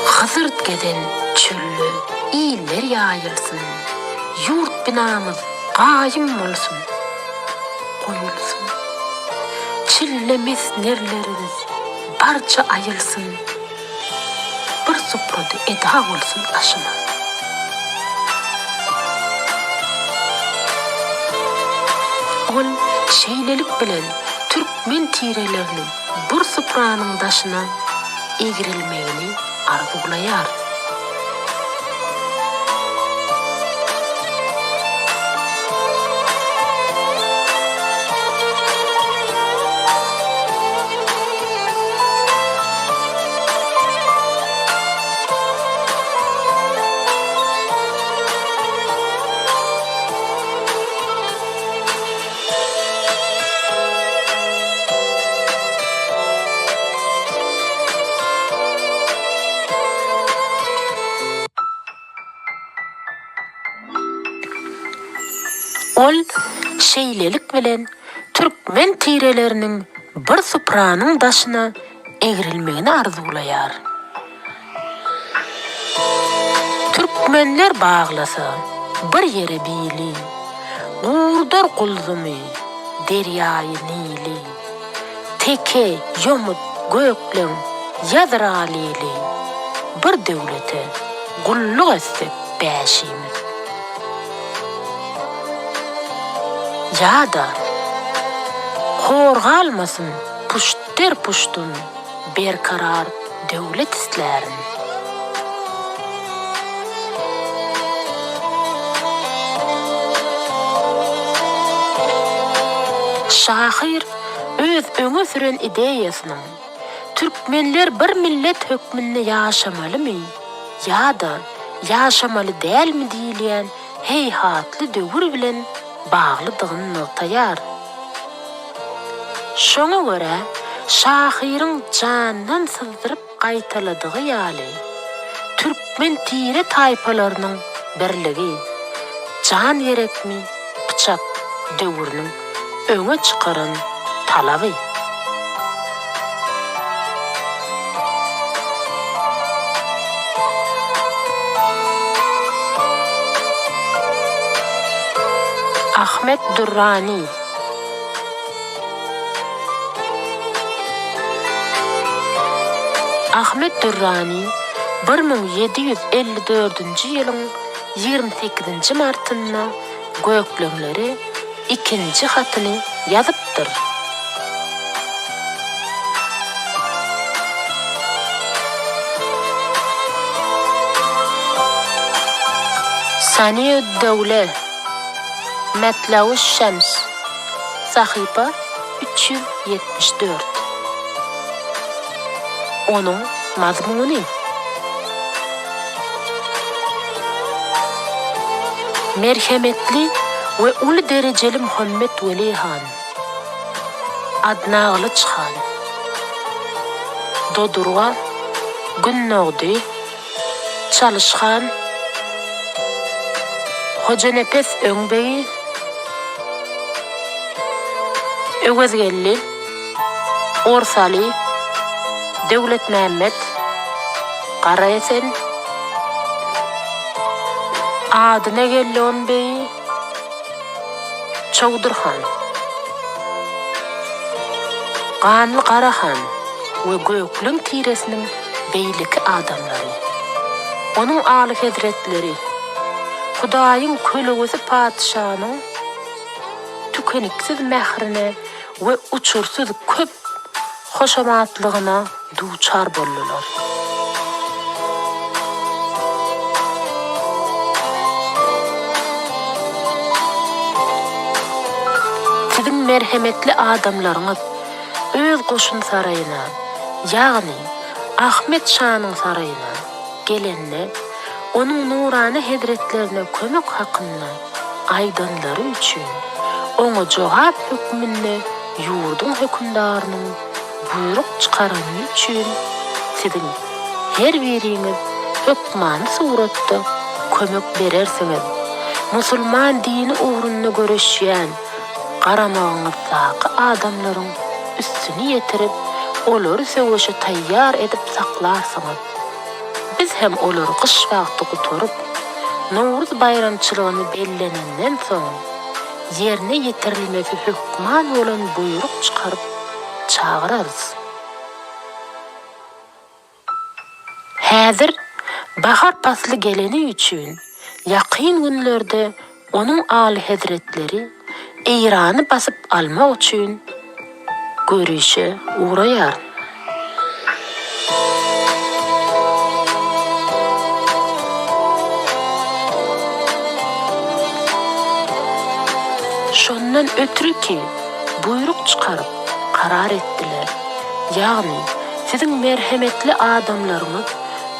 Hızırt geden çöllü iyiler yayılsın, yurt binamız qayyum olsun, koyulsun. Çillemez nerleriniz barça ayılsın, bir supradu eda olsun aşımız. Ol şeylelik bilen Türkmen tirelerinin bir supranın daşına egrilmeyini arzulayar. Ol şeylelik bilen Türkmen tirelerinin bir supranın daşına egrilmegini arzulayar. Türkmenler bağlasa bir yere bili, Gurdar kulzumi deryayı nili, teke yomut göklen yadır alili, bir devlete gulluk etsek beşimiz. Ya da horgalmasın puşter puştun berkarar devlet islerin. Şahir öz öňe süren ideýasynyň Türkmenler bir millet hökmünde yaşamaly mı? Ya da yaşamaly dälmi diýilýän heyhatly döwür bilen baglydygyny noktaýar. Şoňa görä şahirin jandan sızdyryp gaýtaladygy ýaly Türkmen tire taýpalarynyň birligi, jan gerekmi bıçak döwüriniň öňe çykaran talaby. Ahmet Durrani. Ahmet Durrani 1754-nji ýylyň 28-nji martynda Göklenleri 2-nji hatyny ýazypdyr. Saniye Döwle Metlaus Şems Sahipa 374. Onun mazmunu merhemetli ve ulu dereceli Muhammed Veli Han, Adna Alıç Han, Dodurga, Günnogdi, Çalışkan, Hoca Nefes Öňbeyi, Öwezgelli, Orsali, Devlet Mehmet, Karaesen, adyna gellon beyi, Çowdurhan, Ganly Karahan we Göklen tiresiniň beýleki adamlary. Onuň aly hezretleri, Hudaýyň kölegi padşanyň tükeniksiz mährine we uçursuz köp hoşamatlygyna duçar boldular. Sizin merhemetli adamlaryňyz öz goşun saraýyna, ýagny Ahmet Şanyň saraýyna gelenne onun nurani hedretlerine kömek hakkında aydanları üçün, onu cevap hükmünde yurdun hükümdarının buyruk çıkaranı üçün, sizin her biriniz hükmanı suratda kömek berersiniz. Musulman dini uğrunda görüşen, qaramağınızdaki adamların üstünü yetirip, olary söwüşe tayyar edip saklarsınız. Biz hem olary kış wagty guturup, Nowruz bayramçylygyny bellenenden soň yerine yetirilmesi hükman bolan buyruk çıkaryp çağırarız. Häzir bahar pasly geleni üçün yakyn günlerde onun âli hedretleri Eýrany basyp almak üçün görüşe uğrayar. Şondan ötürü ki buyruk çıkarıp karar ettiler. Yani sizin merhametli adamlarınız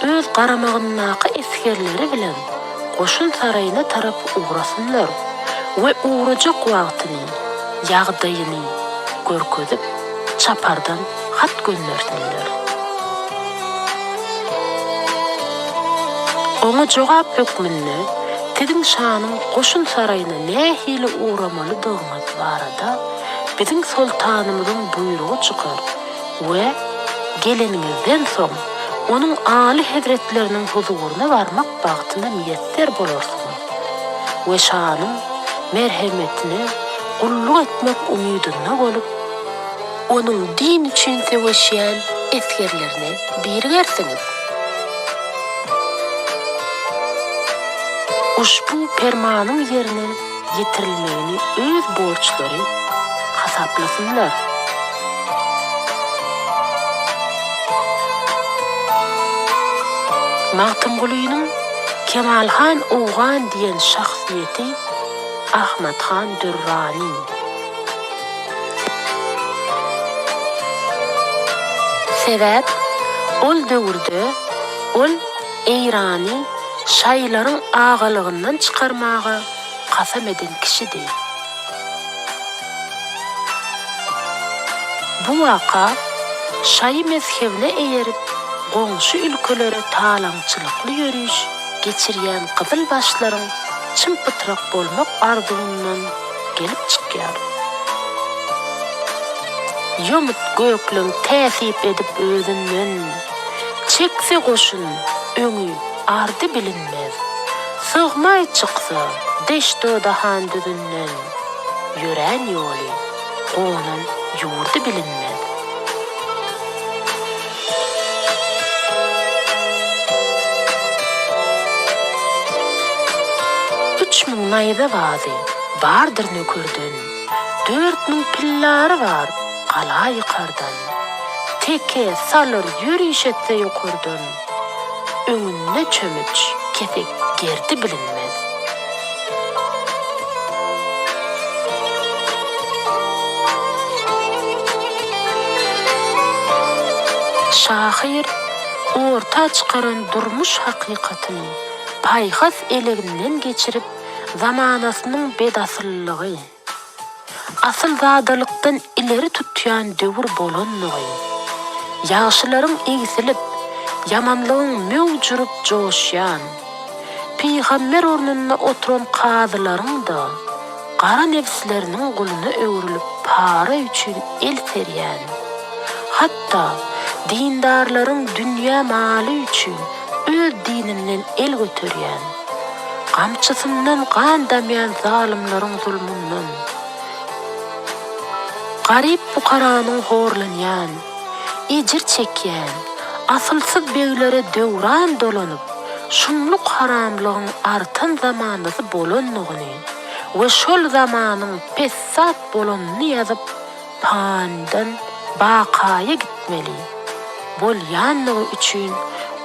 öz qaramağınnaky eskerleri bilen koşun sarayına tarap uğrasınlar ve uğrayacak wagtyny, ýagdaýyny görkezip çapardan hat göndersinler. Ona jogap hükmünde sizin şanyň koşun sarayına nähili uğramalydygyňyz barada bizim sultanymyzyň buyrugy çykar we geleningizden soň onun âli hedretlerinin huzuruna varmak bagtyna niýetler bolarsyňyz we şanyň merhemetine gulluk etmek umydyna bolup onun din üçin seweşýän eskerlerine birgersiňiz. Uşbu permanyň yerine yetirilmegini öz borçlary hasaplasynlar. Magtymgulynyň Kemalhan Oğan diýen şahsiýeti Ahmadhan Durrani. Sebäp ol döwürde ol Eýrany şaýlaryň ağalygyndan çykarmaga kasam eden kişidi. Bu waka şaý mezhebine eýerip goňşy ülkelere talaňçylykly ýörüş geçirýän gyzyl başlaryň çympytrak bolmak arzuwyndan gelip çykýar. Ýomut gökleň täsip edip özünden çekse goşun öňü ardy bilinmez. Sığmay çyksa deşdodahan düzünden ýören ýoly onuň ýurdy bilinmez. Min naýda wazy bardyr nökerdin, 4000 pillary bar gala ýykardan, teke salar ýürüş etse ýokurdun, öňünde çömüç kefek gerdi bilinmez. Şahyr orta çykaran durmuş hakykatyny paýhas eleginden geçirip zamanasynyň bedasyllygy, asyl zadalykdan ileri tutýan döwür bolanlygy, ýaşylaryň egisilip, yamanlygyň möwjurup joşýan, peýgamber ornuna oturan kazylaryň da gara nefsleriniň gulyna öwrülip para üçin el serýän, hatda dindarlaryň dünýä maly üçin öz dininden el götürýän, gamçysyndan gan damyan zalimlaryň zulmündan, garip fukaranyň horlanýan, ejir çekýän, asylsyz beýlere döwran dolanyp, şunluk haramlygyň artan zamanysy bolanlygyny we şol zamanyň pessat bolanyny ýazyp, pandan baqaýa gitmeli bolýanlygy üçin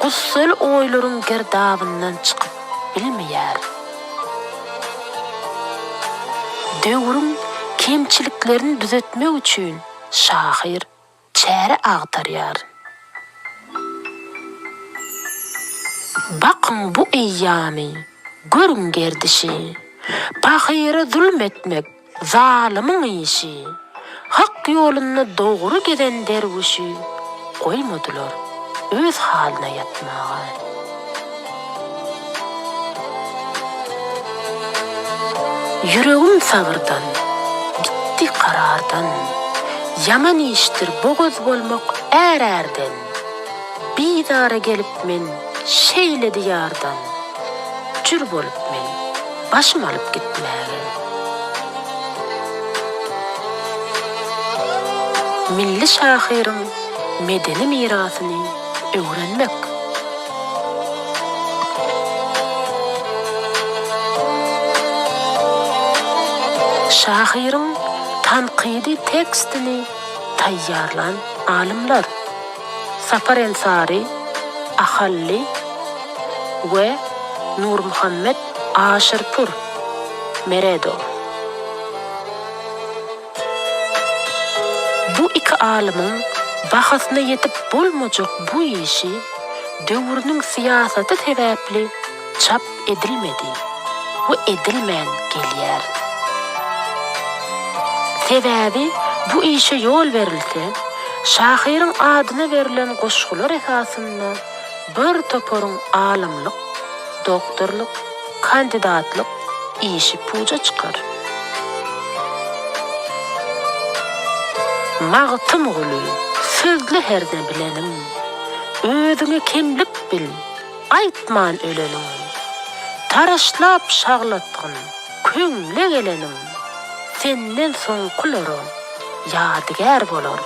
gussal oýlaryň gerdabyndan çykyp bilmeýär. Döwrüň kemçiliklerini düzetmek üçin şahyr çäre agtarýar. Bakın bu eyyami, görün gerdişi. Bahire zulmetmek, zalimin işi. Hak yoluna doğru giden dervişi koymadılar öz haline yatmağa. Yüreğim sabırdan, gitti karardan. Yaman iştir boğaz bolmak erden. Bidara gelip men şeyledi yardan. Cür bolup men başım alıp gitmeye. Milli şahirin medeni mirasını öğrenmek. Şahirin tanqidi tekstini tayyarlan alimler Safar Ensari, Ahalli ve Nur Muhammed Aşırpur Meredo. Bu iki alimin bahasına yetip bolmacak bu işi dövrünün siyaseti sebepli çap edilmedi ve edilmeyen gelyer. Sebebi bu işe yol verilse, şahirin adına verilen koşgular esasında bir toporun alimlik, doktorluk, kandidatlık işi puca çıkar. Mağtım gülü, sözlü herde bilenim, özüne kimlik bil, aytman ölenim, taraşlap şağlattın, köňle gelenim, senden son kulları yadigar bolar.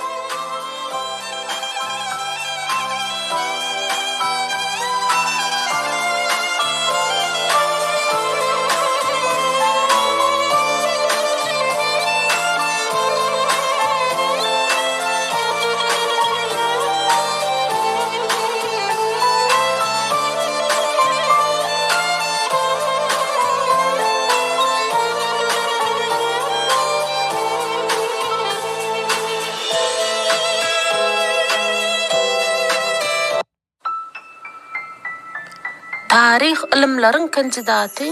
Tarih ilimlerin kandidatı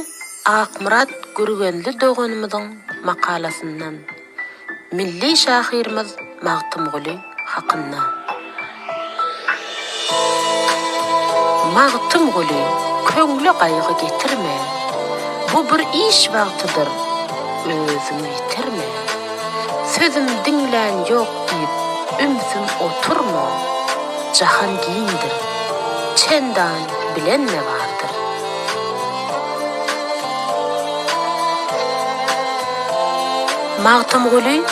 Akmurat Gürgenli Doğanımızın makalasından Milli şahirimiz Mağtım Gülü hakkında. Mağtım Gülü köňle gaýgy getirme. Bu bir iş wagtydyr. Özüňi yitirme. Sözüm dinlän ýok diýip ümsün oturma. Jahan giýindir. Çendan bilen ne vardır? Mağtım Gülü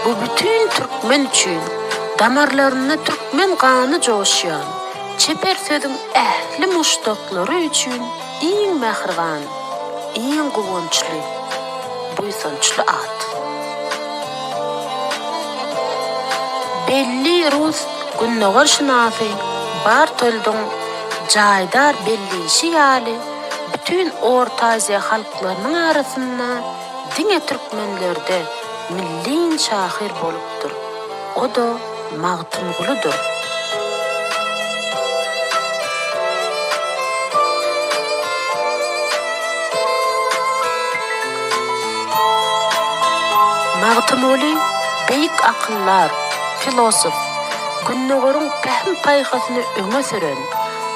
bu bütün Türkmen üçün damarlarına Türkmen kanı coşuyan çeper sözün ehli muştakları üçün iň mehriban, iň gowunçly, buýsançly at. Belli Rus günneger şinasy Bartoldun Jaydar bellişi ýaly bütün Orta Aziýa halklarynyň arasynda diňe türkmenlerde milli şahir bolupdyr. O da Mağtım Gülüdür. Mağtım Gülü beýik akyllar, filosof, günnegerin pähm paýhasyny öňe süren,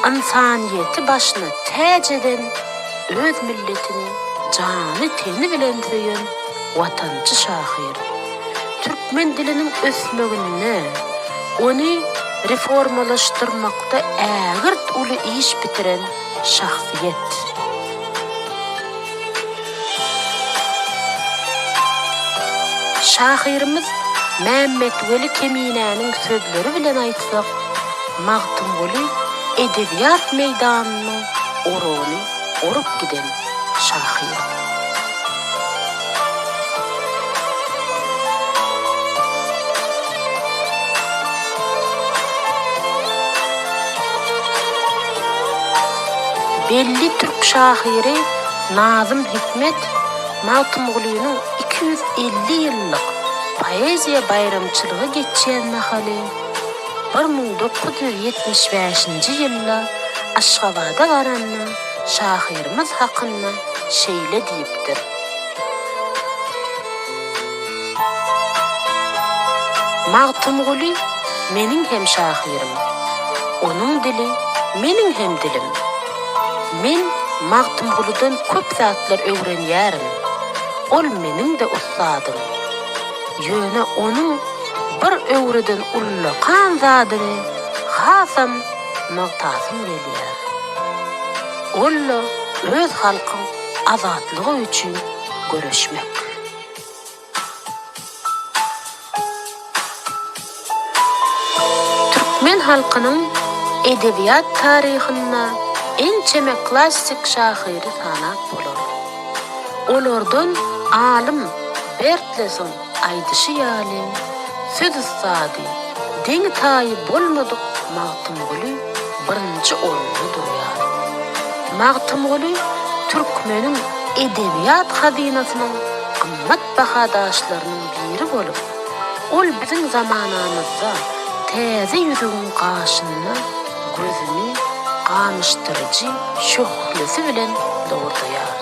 insaniyeti başına täç eden, öz milletini jany teni bilen söýen watançy şahir. Türkmen dilinin ösmegine, onu reformalaştırmakta ägirt uly iş bitiren şahsiyet. Şahirimiz Mehmet Veli Keminäniň sözleri bilen aýtsak, Mağtım Gülü edebiyat meýdanyny orany orup giden şahir. Belli Türk şahiri Nazım Hikmet Mağtım Gülü'nün 250 yıllık poeziya bayramçılığı geçen mahaly 1975-nji ýylda Aşgabada baranny şahyrymyz hakynda şeýle diýipdir. Magtymguly meniň hem şahyrim. Onuň dili meniň hem dilim. Men Magtymgulydan köp zatlar öwrenýärim. Ol meniň de ustadym. Ýöne onuň bir öwreden ullakan zadyny hasam magtasym gelýär. Olla öz halkyň azatlygy üçin göreşmek. Türkmen halkynyň edebiýat taryhynda ençeme klassik şahyry sanap bolar. Olardan alim Bertleson aýdyşy ýaly söz ustady deň taýy bolmadyk Magtymguly birinji orunda durýar. Magtymguly türkmeniň edebiýat hazinasynyň gymmat bahadaşlarynyň biri bolup, ol biziň zamanamyzda täze ýüzüň gaşyny, gözüni gamıştyrjy şöhlisy bilen dogurdaýar.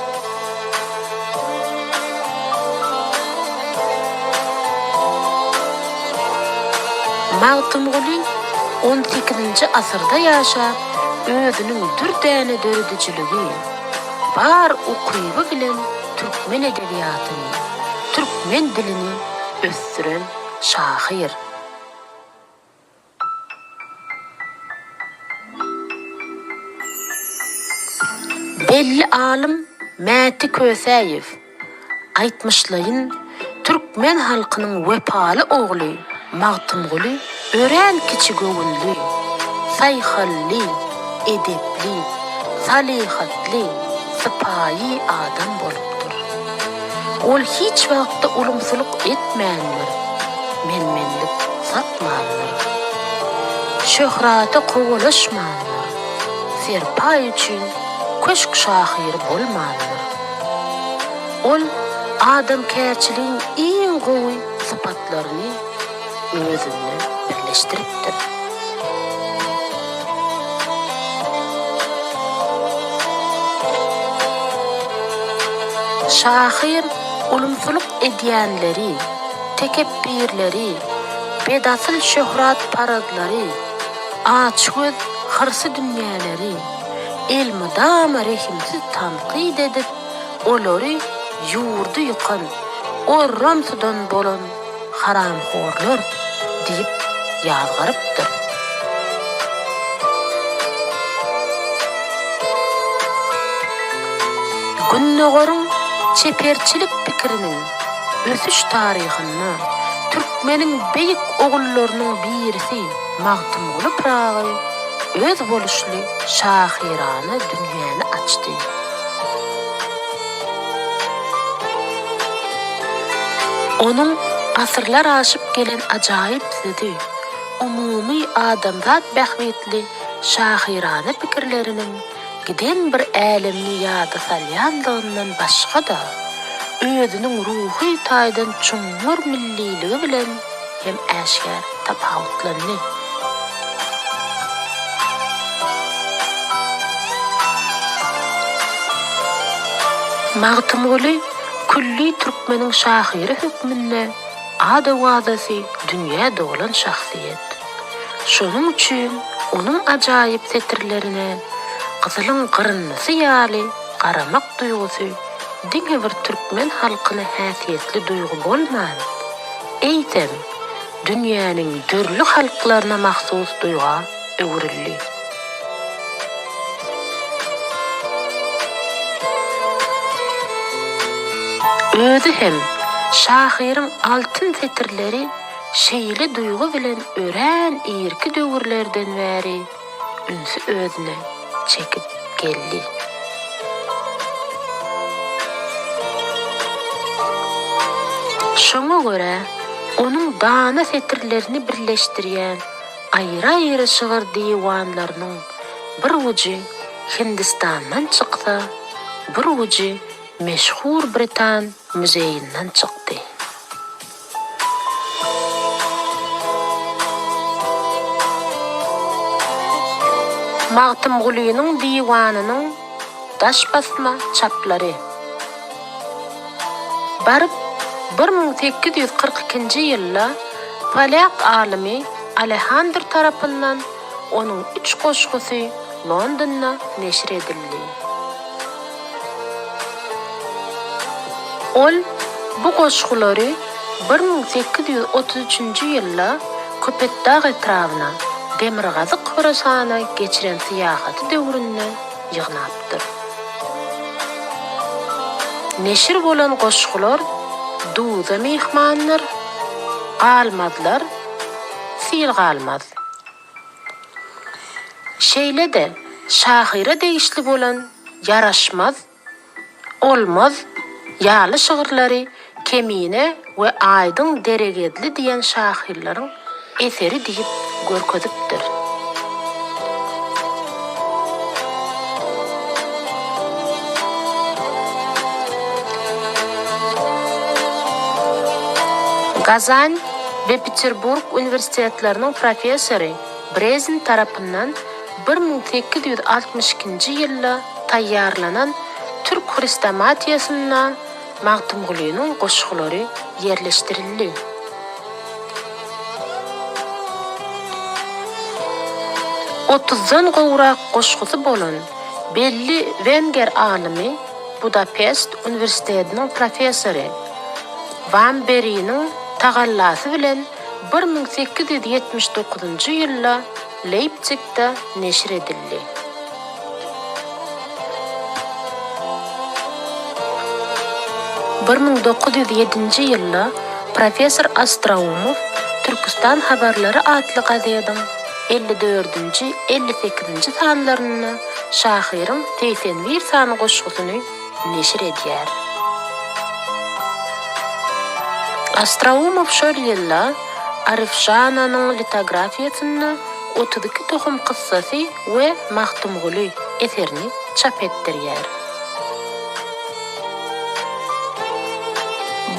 Magtymguly 18-nji asyrda ýaşap, özüniň dürdäne döredijiligi, bar ukyby bilen türkmen edebiýatyny, türkmen dilini ösdüren şahyr. Belli alim Mäti Kösäýew aýtmyşlaýyn, türkmen halkynyň wepaly ogly Magtymguly ören kiçi göwünli, saýhally, edepli, salihatly, sypaýy adam bolupdyr. Ol hiç wagtda ulumsuluk etmändir, menmenlik satmandyr. Şöhrata kowalaşmandyr, serpaý üçin köşk şahyry bolmandyr. Ol adamkärçiligiň iň gowy sypatlaryny özünde birleştiripdir. Şahyr ulumsuluk edýänleri, tekebbirleri, bedasyl şöhrat paradlary, açgöz hyrsy dünýäleri, elmydama rehimsiz tanqid edip, olary ýurdu ýykan, orram sudan bolan haramhorlar diýip ýazgarypdyr. Günnögörüň çeperçilik pikiriniň ösüş taryhyny türkmeniň beýik ogullarynyň birisi Magtymguly Pragy öz boluşly şahyrany dünýäni açdy. Onuň asyrlar aşyp gelen ajaýyp sözü, umumy adamzat bähwetli şahyrany pikirleriniň giden bir älemni ýada salýandygyndan başga da özüniň ruhy taýdan çuňur milliligi bilen hem äşkär tapawutlandy. Magtymguly külli türkmeniň şahyry hükmünde ada-wadasy dünýäde bolan şahsiýet. Şonuň üçin onuň ajaýyp setirlerine gyzylyň gyrnysy ýaly garamak duýgusy diňe bir türkmen halkyna häsiýetli duýgu bolman. Eýtem, dünýäniň dörli halklaryna mahsus duýga öwrildi. Özü hem şahyryň altyn setirleri şeýle duýgu bilen ören irki döwürlerden bäri ünsü özüne çekip geldi. Şoňa görä onuň dana setirlerini birleşdirýän aýra-aýra şygyr diwanlarynyň bir uji Hindistandan çyksa, bir uji meşhur Britan muzeyinden çykdy. Magtymgulynyň diwanynyň daş basma çaplary. Baryp 1842-nji ýylda polyak alimi Alexander tarapyndan onuň 3 goşgusy Londonda neşir edildi. Ol bu goşgulary 1833-nji ýylda Köpetdağ etrawyna Demirgazy Horasana geçiren syýahaty döwründe ýygnapdyr. Neşir bolan goşgular duza mehmanlar, galmadlar, sil galmaz. Şeýle de şahyra degişli bolan yaraşmaz, olmaz, ýaly şygyrlary Kemine we Aýdyň deregedli diýen şahyrlaryň eseri diýip görkezipdir. Kazan ve Peterburg üniversitetlerinin profesörü Brezin tarapından 1862-nji ýylda taýýarlanan Türk Hristomatiyasynda Magtymgulynyň goşgulary yerleşdirildi. Otuzdan gowrak goşgusy bolan belli Wenger alimi Budapest üniversitetiniň profesörü Van Berry'niň tagallasy bilen 1879-njy ýylda Leipzig'de neşir edildi. ýylda Profesor Astraumov Türkistan Habarlary adly gazetyň 54-nji 58-nji sanlaryny şahyryň 81 sany goşgusyny neşir edýär. Astraumov şol ýylda Arifjananyň litografiýasyny 32 tohum kıssasy we Magtymguly eserini çap etdirýär.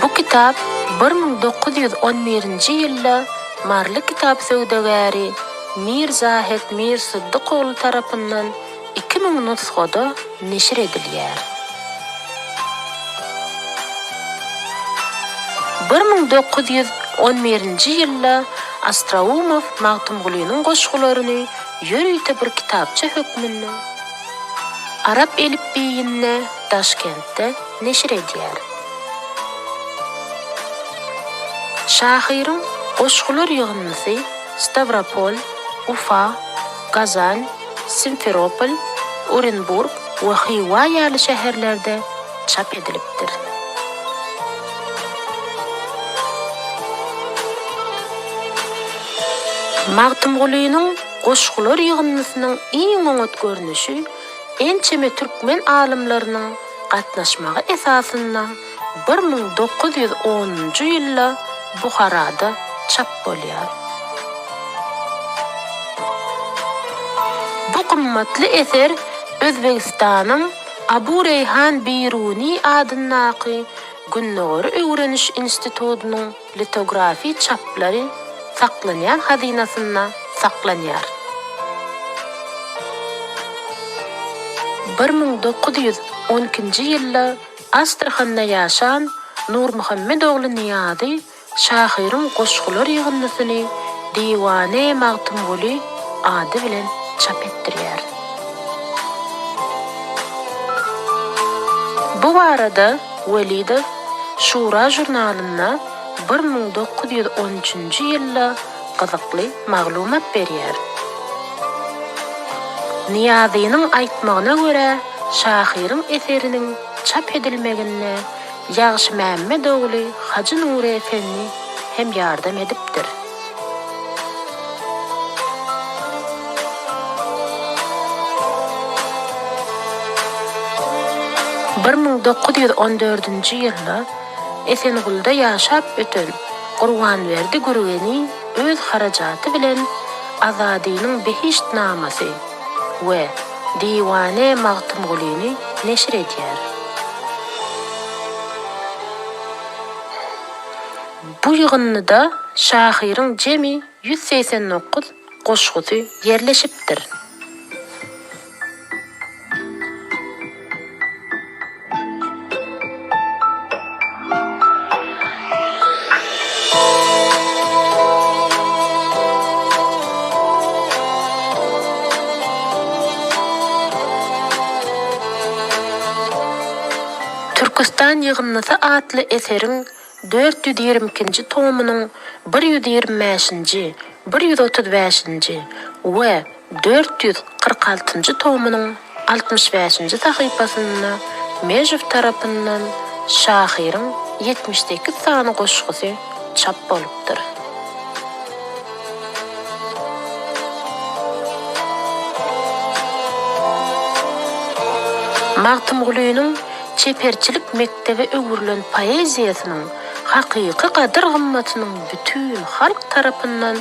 Bu kitap 1911-nji ýylda Marly kitap söwdegäri Mirzahid Mir Sıddıkoğlu tarapyndan 2000 nusxada neşir edilýär. 1911-nji ýylda Astraumov Magtymgulynyň goşgularyny ýörüýte bir kitapça hökmünde Arap elipbiýinde Taşkentde neşir edýär. Şahyryň goşgular ýygnysy Stavropol, Ufa, Kazan, Simferopol, Orenburg we Xiva ýaly şäherlerde çap edilipdir. Magtymgulynyň goşgular ýygnysynyň iň oňat görnüşi ençeme türkmen alymlarynyň gatnaşmagy esasynda 1910-njy ýylda Buharada çap bolýar. Bu gymmatly eser Özbegistanyň Abu Reyhan Biruni adyndaky Günnögür Öwreniş institutynyň litografi çaplary saklanýan hazinasynda saklanýar. 1912-nji ýylda Astrahanda ýaşan Nur Muhammedogly Niýazy şahyryň goşgular ýygnysyny Diwane Magtymguly ady bilen çap etdirýär. Bu barada Welidow Şura jurnalynda 1913-nji ýylda gyzykly maglumat berýär. Niýazynyň aýtmagyna görä, şahyryň eseriniň çap edilmegine Ýagşy Mämmedogly Hacı Nuri Efendi hem ýardam edipdir. Bir 1914-nji ýylda Esengulda ýaşap öten Gurbanberdi Gürgeni öz harajaty bilen Azadynyň Behişt namasy we Diwane Magtymgulyny neşir edýär. Bu ýygynda şahyryň jemi 189 goşgusy yerleşipdir. Türkistan yığınlısı adlı eserin 422-nji tomunyň 125-nji, 135-nji we 446-njy tomunyň 65-nji sahypasyna Mejüv tarapyndan Şahyryň 78 sany goşgusy çap bolupdyr. Magtymgulynyň çeperçilik mektebi öwürlen poeziýasynyň hakyky gadyr gymmatynyň bütün halk tarapyndan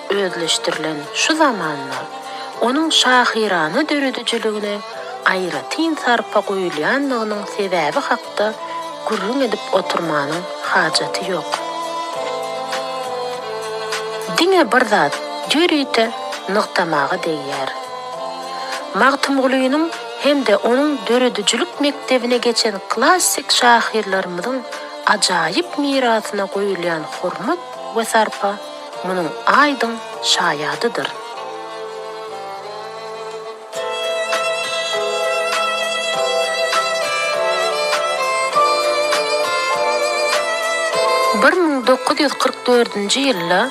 özleşdirilen şu zamanda onuň şahyrany döredüjiligine aýra tin sarpa goýulýanlygynyň sebäbi hakda gurrun edip oturmanyň hajaty ýok. Diňe bir zat ýürüýte nykdamagy diýýär. Magtymgulynyň hem de onun döredüjilik mektebine geçen klassik şahyrlarymyzyň ajaýyp mirasyna goýulýan hormat we sarpa munyň aýdyň şaýadydyr. Bir 1944-nji ýylda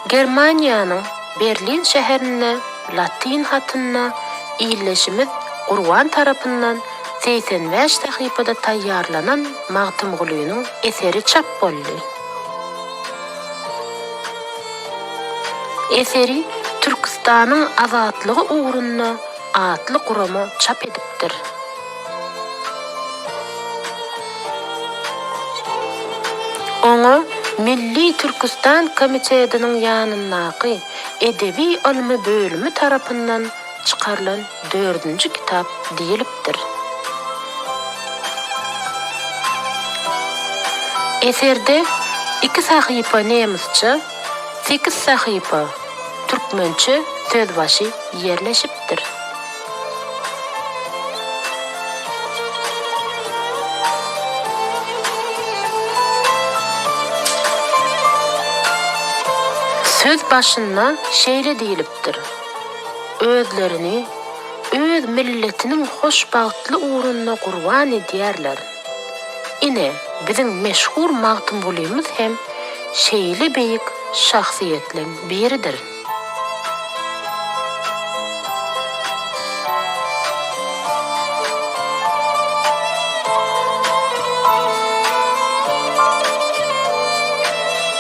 Germaniýanyň Berlin şäherine latin hatyna ýyleşimi Urwan tarapyndan 85 sahypada taýýarlanan Magtymgulynyň eseri çap boldy. Eseri Türkistanyň azatlygy uğruna atly guramy çap edipdir. Oňa Milli Türkistan Komitetiniň ýanyndaky edebi ilmi bölümi tarapyndan çıkarılan 4-nji kitap diýilipdir. Eserde 2 sahypa nemisçe, 8 sahypa türkmençe sözbaşy ýerleşipdir. Söz başynda şeýle diýilipdir. Özlerini, öz milletiniň hoşbagtly uğruna gurban edýärler. Ine biziň meşhur Magtymgulymyz hem şeýle beýik şahsiýetleň biridir.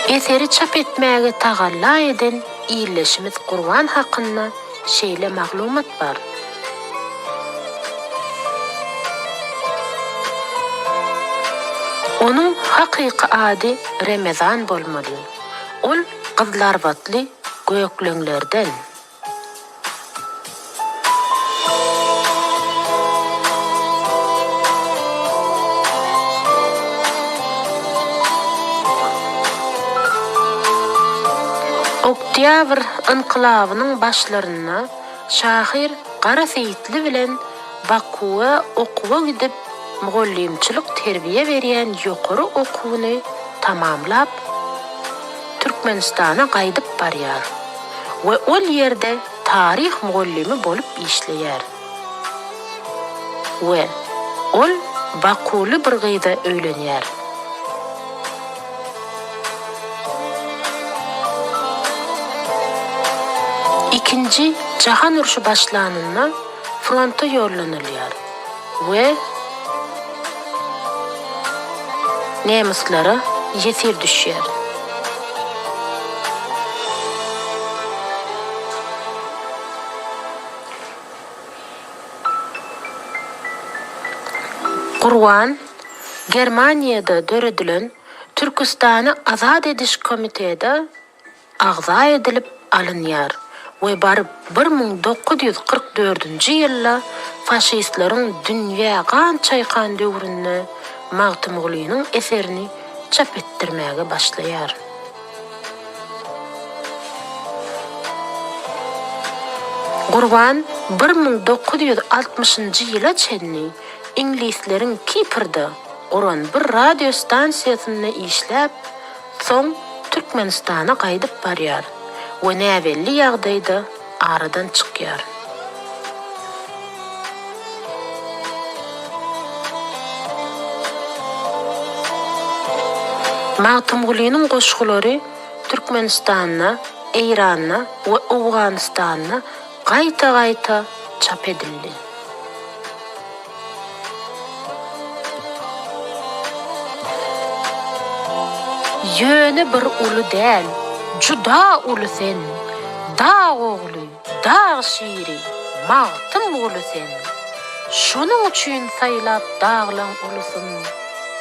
Eseri çap etmäge tagalla eden ýyleşimiz Gurban hakynda şeýle maglumat bar. Onuň hakyky ady Ramazan bolmaly. Ol gyzlarbatly göýekleňlerden. Oktyabr inqilabynyň başlaryna şahyr Gara Seyitli bilen Bakuwa okuwa gidip mugallimçilik terbiýe berýän ýokary okuwyny tamamlap Türkmenistana gaýdyp barýar we ol ýerde tarih mugallimi bolup işleýär. We ol Bakuly bir gyza öýlenýär. İkinci Jahan uruşy başlananyna fronta ýollanylýar we nemislara ýetir düşýär. Gurban Germaniýada döredilen Türkistany azad ediş komitede agza edilip alınýar. We baryp 1944-nji ýylda faşistleriň dünýä gan çaýkan döwründe Magtymgulynyň eserini çap etdirmäge başlaýar. Gurban 1960-njy ýyla çenli inglisleriň Kiprda oran bir radio stansiýasynda işläp, soň Türkmenistana gaýdyp barýar. We näwelli ýagdaýda aradan çykýar. Magtymgulynyň goşgulary Türkmenistana, Eýrana we Awganystana gaýta-gaýta çap edildi. Ýöne bir uly däl, juda uly sen, dağ ogly, dağ şiiri, magtym uly sen. Şonuň üçin saýlap dağlaň ulysyn,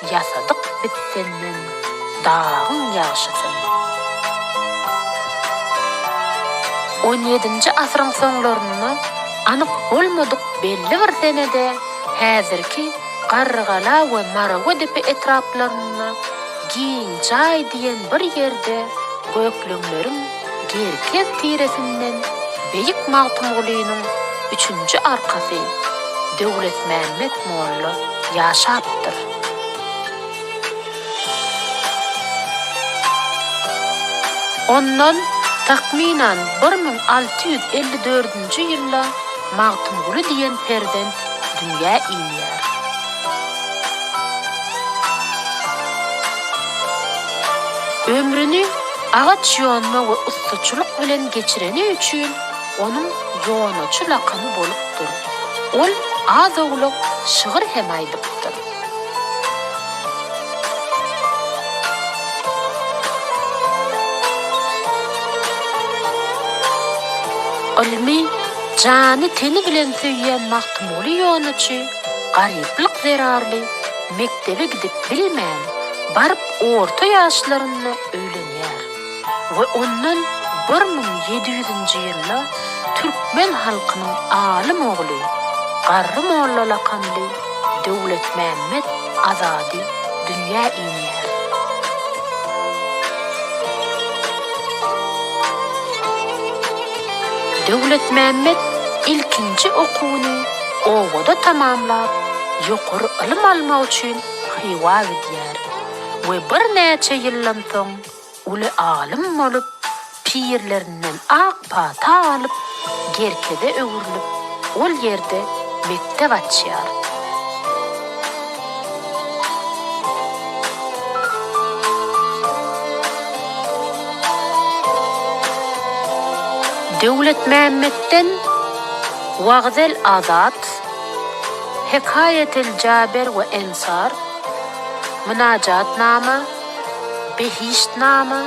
ýasadyk biz senden, dağın ýaşysyn. 17-nji asyryň soňlaryna anyk bolmadyk belli bir senede häzirki Garrygala we Marawa depe etraplaryna giň jaý diýen bir ýerde gökleňleriň gerkek tiresinden beýik Magtymgulynyň 3-nji arkasy Döwletmämmet Molla ýaşapdyr. Ondan takminan 1654-nji ýylda Magtymguly diýen perzent dünýä inýär. Ömrüni agaç ýonma we ustaçylyk bilen geçireni üçin onuň ýonaçy lakamy bolupdyr. Ol az ogluk şygyr hem aýdypdyr. Ilmi jany teni bilen söýýän Magtymguly ýonaçy garyplyk zerarly mektebe gidip bilmän, barıp orta ýaşlaryny öýlenýär we ondan 1700-nji ýylda türkmen halkynyň alim ogly Garry Molla lakamly Döwletmämmet Azady dünýä inýär. Döwletmämmet ilkinji okuwyny Owada tamamlap, ýokary ilim almak üçin Hywa gidýär we bir näçe ýyldan soň uly alim bolup, pirlerinden ak pata alyp, gerkede öwürilip, ol ýerde mektep açýar. Döwletmämmetden Wagzel Azat, Hekayetel Jaber we Ensar, Münajatnama, Behiştnama,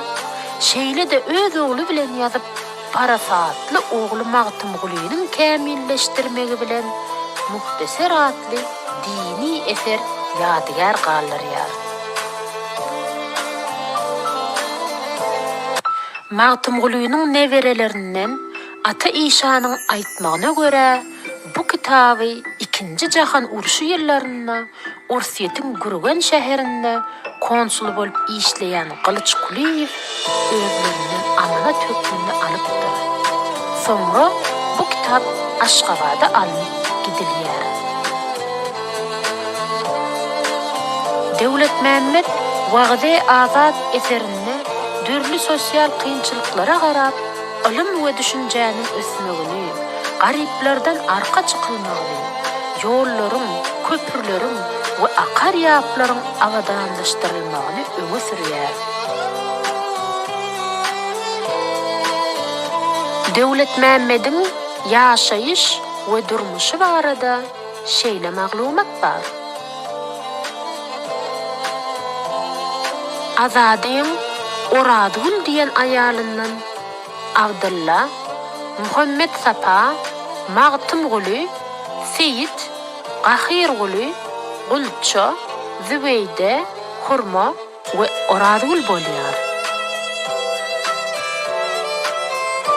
şeýle de öz ogly bilen ýazyp, parasatly ogly Magtymgulynyň kämilleşdirmegi bilen Muhteser atly dini eser ýadygar galdyrýar. Magtymgulynyň newerelerinden ata İşanyň aýtmagyna görä, bu kitaby 2-nji jahan uruşy ýyllaryna Orsiýetiň Gürgen şäherinde konsul bolup işleýän Gylyç Kuliýew özleriniň amanat hökmüni alypdyr. Soňra bu kitap Aşgabada alyp gidilýär. Döwletmämmet Wagze Azat eserinde dürli sosial kynçylyklara garap, ilim we düşünjäniň ösmegini, garyplardan arka çykylmagyny, ýollaryň, köpürleriň we akar ýaplaryň awadanlaşdyrylmagyny öňe sürýär. Döwletmämmediň ýaşaýyş we durmuşy barada şeýle maglumat bar. Azadyň Oradgul diýen aýalyndan Abdulla, Muhammed Sapa, Magtymguly, Seyit, Gahirguly, Gulço, Zübeyde, Hurma we Oradgul bolýar.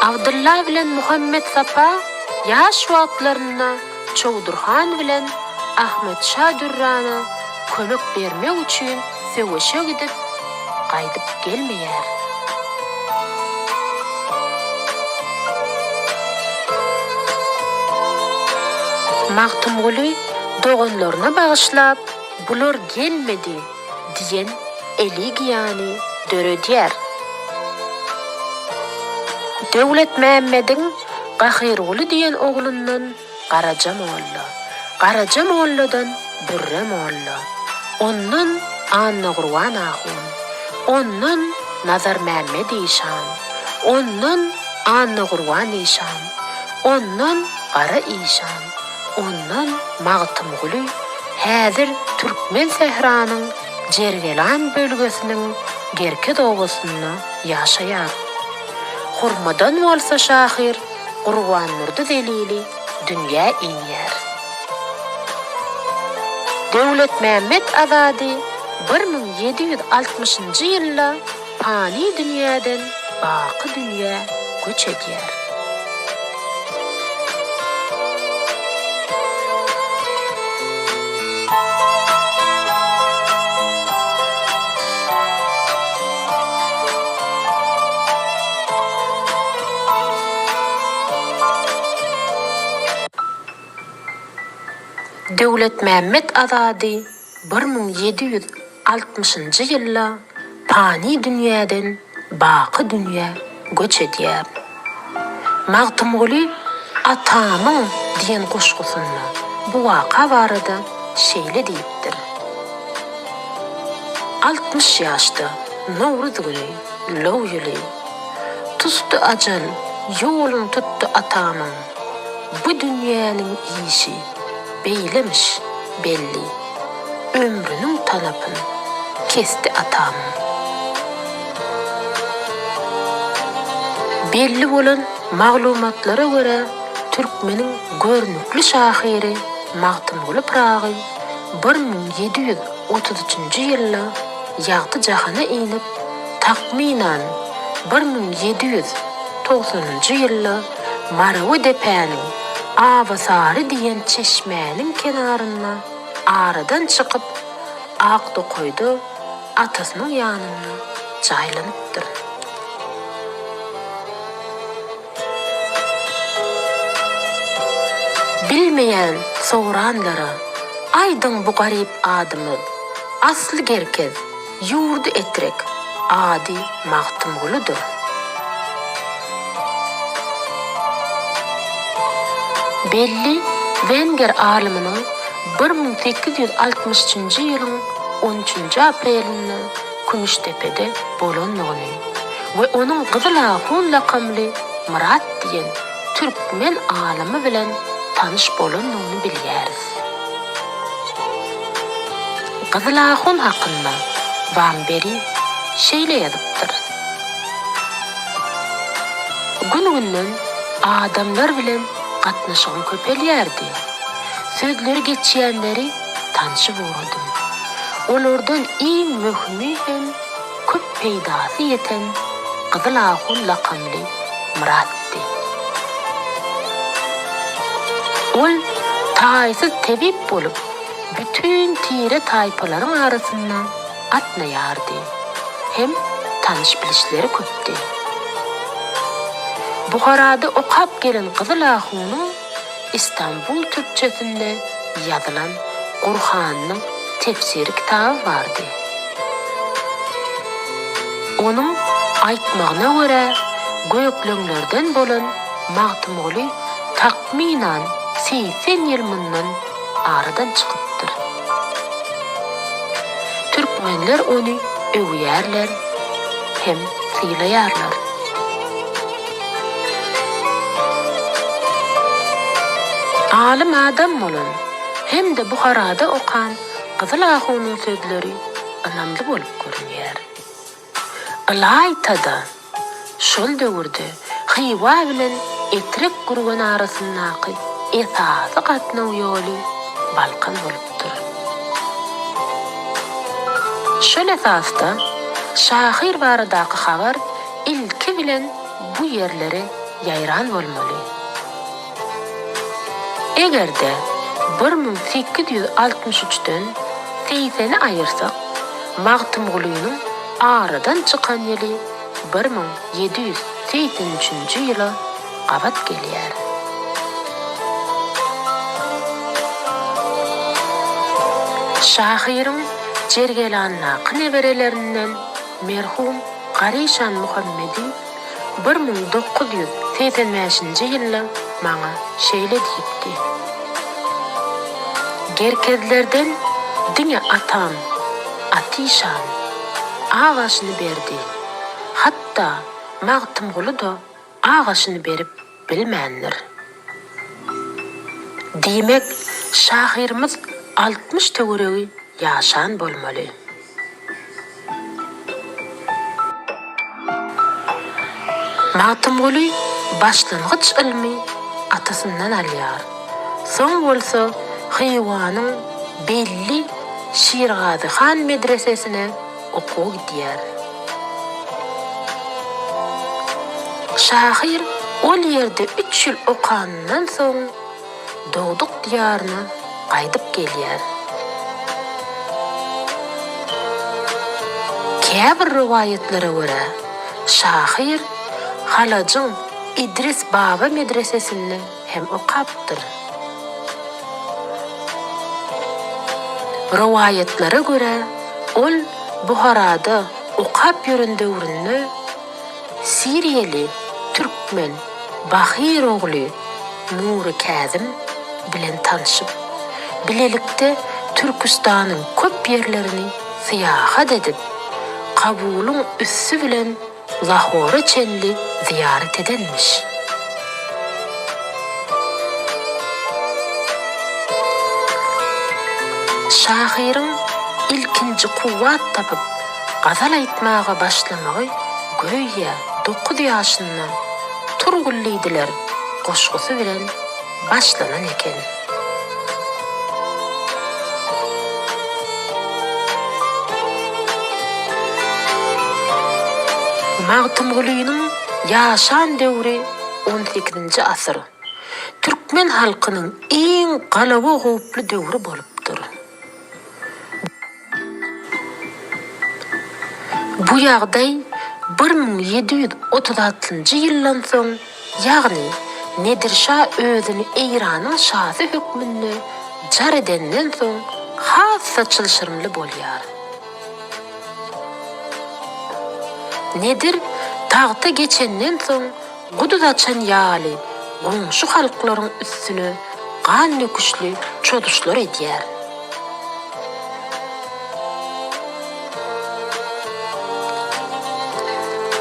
Abdulla bilen Muhammed Sapa ýaş wagtlaryna Çowdurhan bilen Ahmet Şah Durrana kömek bermek üçin söwüşe gidip gaýdyp gelmeýär. Magtymguly doganlaryna bagyşlap, bular gelmedi diýen elegiýany döredýär. Döwletmämmediň Gahirguly diýen oglundan Garaja Molla, Garaja Molladan Bürre Molla, ondan Anna Gurwan ahun, Ondan Nazar Mehmet işan, ondan Anna Gurwan işan, ondan Qara işan, ondan Magtym Guli häzir Türkmen sehranyň Jergelan bölgesiniň gerke dowasynda ýaşaýar. Hurmadan bolsa şahir, Gurwan Nurdy delili dünýä inýär. Döwlet Mehmet Azady 1760-njy ýylda fani dünýäden baky dünýä göç edýär. Döwlet Mehmet Azady 1760-njy ýylda fani dünýäden baky dünýä göç edýär. Magtym Guly atamyň diýen goşgusynda bu waka barada şeýle diýipdir. 60 ýaşda Nowruz güni low ýyly tustu ajal ýolun tuttu atamyň bu dünýäniň işi beylemiş belli ömrünün tanapyn kesti atam. Belli bolan maglumatlara göre Türkmeniň görnükli şahyry Magtym Guly Pragy 1733-njy ýylda ýagty jahana inip takminan 1790-njy ýylda Marawy depäniň Awasary diýen çeşmäniň kenarynda aradan çykyp Akdokoýda atasynyň ýanyna jaýlanypdyr. Bilmeýän sowranlara aýdyň bu garyp adymy asly gerkez ýurdu etrek ady Magtym Gulydyr. Belli Wenger alymynyň 1863-njy ýylyň 13-njy aprelinde Kümüştepede bolanlygyny we onuň Gyzylahun lakamly Murat diýen türkmen alimy bilen tanış bolanlygyny bilýäris. Gyzylahun hakynda Bamberi şeýle ýazypdyr. Gün-günden adamlar bilen gatnaşygyň köpelýärdi. Sözleri geçýänleri tanışyp boldy. Olardan iň möhimi hem köp peýdasy ýeten Gyzylahun lakamly Muratdy. Ol taýsyz tebip bolup bütün tire taýpalaryň arasyndan gatnaýardy. Hem tanış bilişleri köpdi. Buharada okap gelen Gyzylahun'un İstanbul Türkçesinde yazılan Kur'an'ın tefsiri kitabı vardı. Onun aýtmagyna göre göýekleňlerden bolan Magtym Guly takminan 80 ýyl mundan aradan çykypdyr. Türkmenler onu öwýärler hem sylaýarlar. Alim adam bolan hem de Buharada okan Gyzylahun'un sözleri anamly bolup görünýär. Alaytada şol döwürde Hywa bilen Etrek gurgan arasyndaky esasy gatnaw ýoly Balkan bolupdyr. Şol esasda şahir baradaky habar ilki bilen bu ýerlere ýaýran bolmaly. Egerde 1863-den 80-ni aýyrsak, Magtym Gulynyň aradan çykan ýyly 1783-nji ýyla gabat gelýär. Şahyryň Jergelanyň neberelerinden merhum Garişan Muhammedi 1985-nji ýylda maňa şeýle diýipdi. Gerkezlerden diňe atam, atişan, ağaçını berdi. Hatta Magtymguly da ağaçını berip bilmändir. Diýmek, şahyrymyz 60 töweregi ýaşan bolmaly. Magtymguly başlangıç ilmi atasından alýar. Soň bolsa Hywanyň belli Şirgazyhan medresesine okuw gidýär. Şahyr ol ýerde 3 ýyl okandan soň Dogduk diýaryna gaýdyp gelýär. Käbir riwayetlere görä, şahyr Halajyň İdris Baba medresesinde hem okapdyr. Riwayetlere görä, ol Buharada okap ýören döwründe Siriyeli Türkmen Bahir ogly Nuri Kazim bilen tanışyp, bilelikde Türkistanyň köp ýerlerini syýahat edip, kabulyň üssü bilen Lahora çenli ziyaret edenmiş. Şahyryň ilkinji kuwwat tapyp gazal aýtmaga başlamagy göýe 9 ýaşyndan Turgullydylar goşgusy bilen başlanan eken. Magtymgulynyň ýaşan döwri 18-nji asyr. Türkmen halkynyň iň galawa gowply döwri bolupdyr. Bu ýagdaý 1736-njy ýyldan soň, ýagny Nedirşah özüni Eýranyň şahy hökmünde jar edenden soň hassa çylşyrmly bolýar. Nedir tagta geçenden soň guduz açan ýaly goňşy halklaryň üstüne gan nöküşli çoduşlar edýär.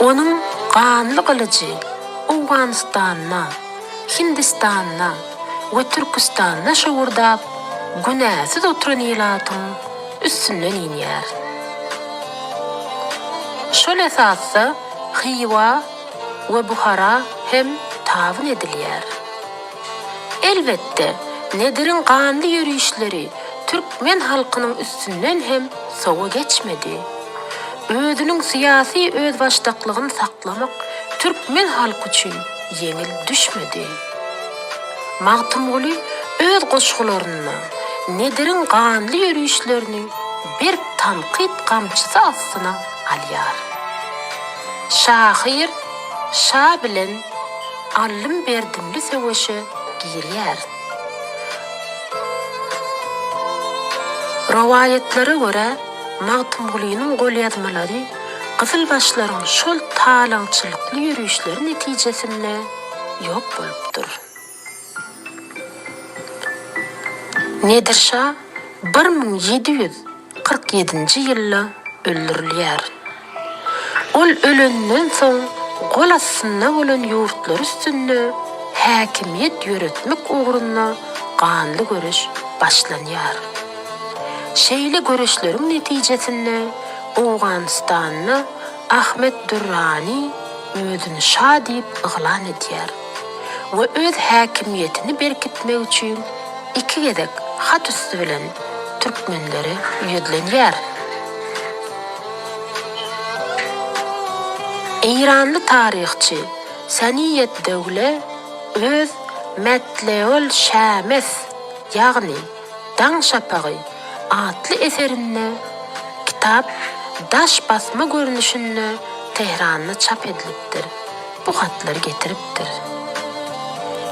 Onuň ganly gylyjy Awganystana, Hindistana we Türkistana şowurdap günäsiz oturan ýylatyň üstünden inýär. Şol esasda Hiwa we Buhara hem tabyn edilýär. Elbetde, Nedir'in ganly ýürüşleri Türkmen halkynyň üstünden hem sowa geçmedi. Özüniň syýasy özbaşdaklygyny saklamak Türkmen halky üçin ýeňil düşmedi. Magtymguly öz goşgularyny, Nedir'in ganly ýürüşlerini bir tanqid gamçysy astyna alýar. Şahyr şa bilen allym berdimli söwüşe girýär. Riwayetlere görä, Magtymgulynyň golýazmalary Gızylbaşlaryň şol talaňçylykly ýürüşleri netijesinde ýok bolupdyr. Nedirşah 1747-nji ýylda öldürilýär. Ol ölenden soň gol astynda bolan ýurtlar üstünde häkimiýet ýöretmek ugrunda ganly görüş başlanýar. Şeýle görüşleriň netijesinde Awganystanyň Ahmet Durrani özüni şah diýip yglan edýär we öz häkimiýetini berkitmek üçin iki gedek hat üstü bilen türkmenleri ýödlenýär. Eýranly taryhçy Saniýet Döwle öz Metleol Şämes ýagny Daň şapagy adly eserinde kitap daş basma görünüşünde Tehranda çap edilipdir. Bu hatları getiripdir.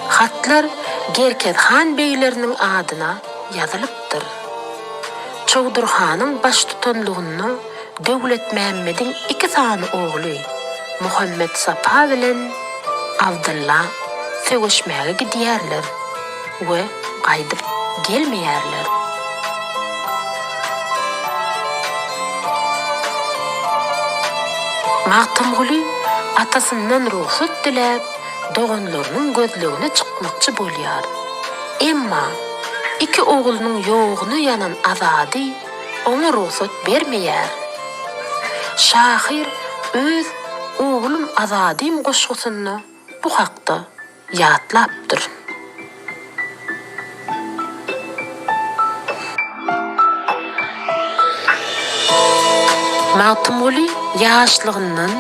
Hatlar Gerket Han beylerinin adyna ýazylypdyr. Çowdurhanyň baş tutanlygyny Döwlet Mämmediň iki sany ogly Muhammed Sapa bilen Abdullah söwüşmäge gidýärler we gaýdyp gelmeýärler. Magtymguly atasından ruhsat dilep, doganlarynyň gözlegine çykmakçy bolýar. Emma iki oğlunyň ýogyny ýanan Azady ona ruhsat bermeýär. Şahir öz oğlum Azadym goşgusyny bu hakda ýatlapdyr. Magtymguly ýaşlygyndan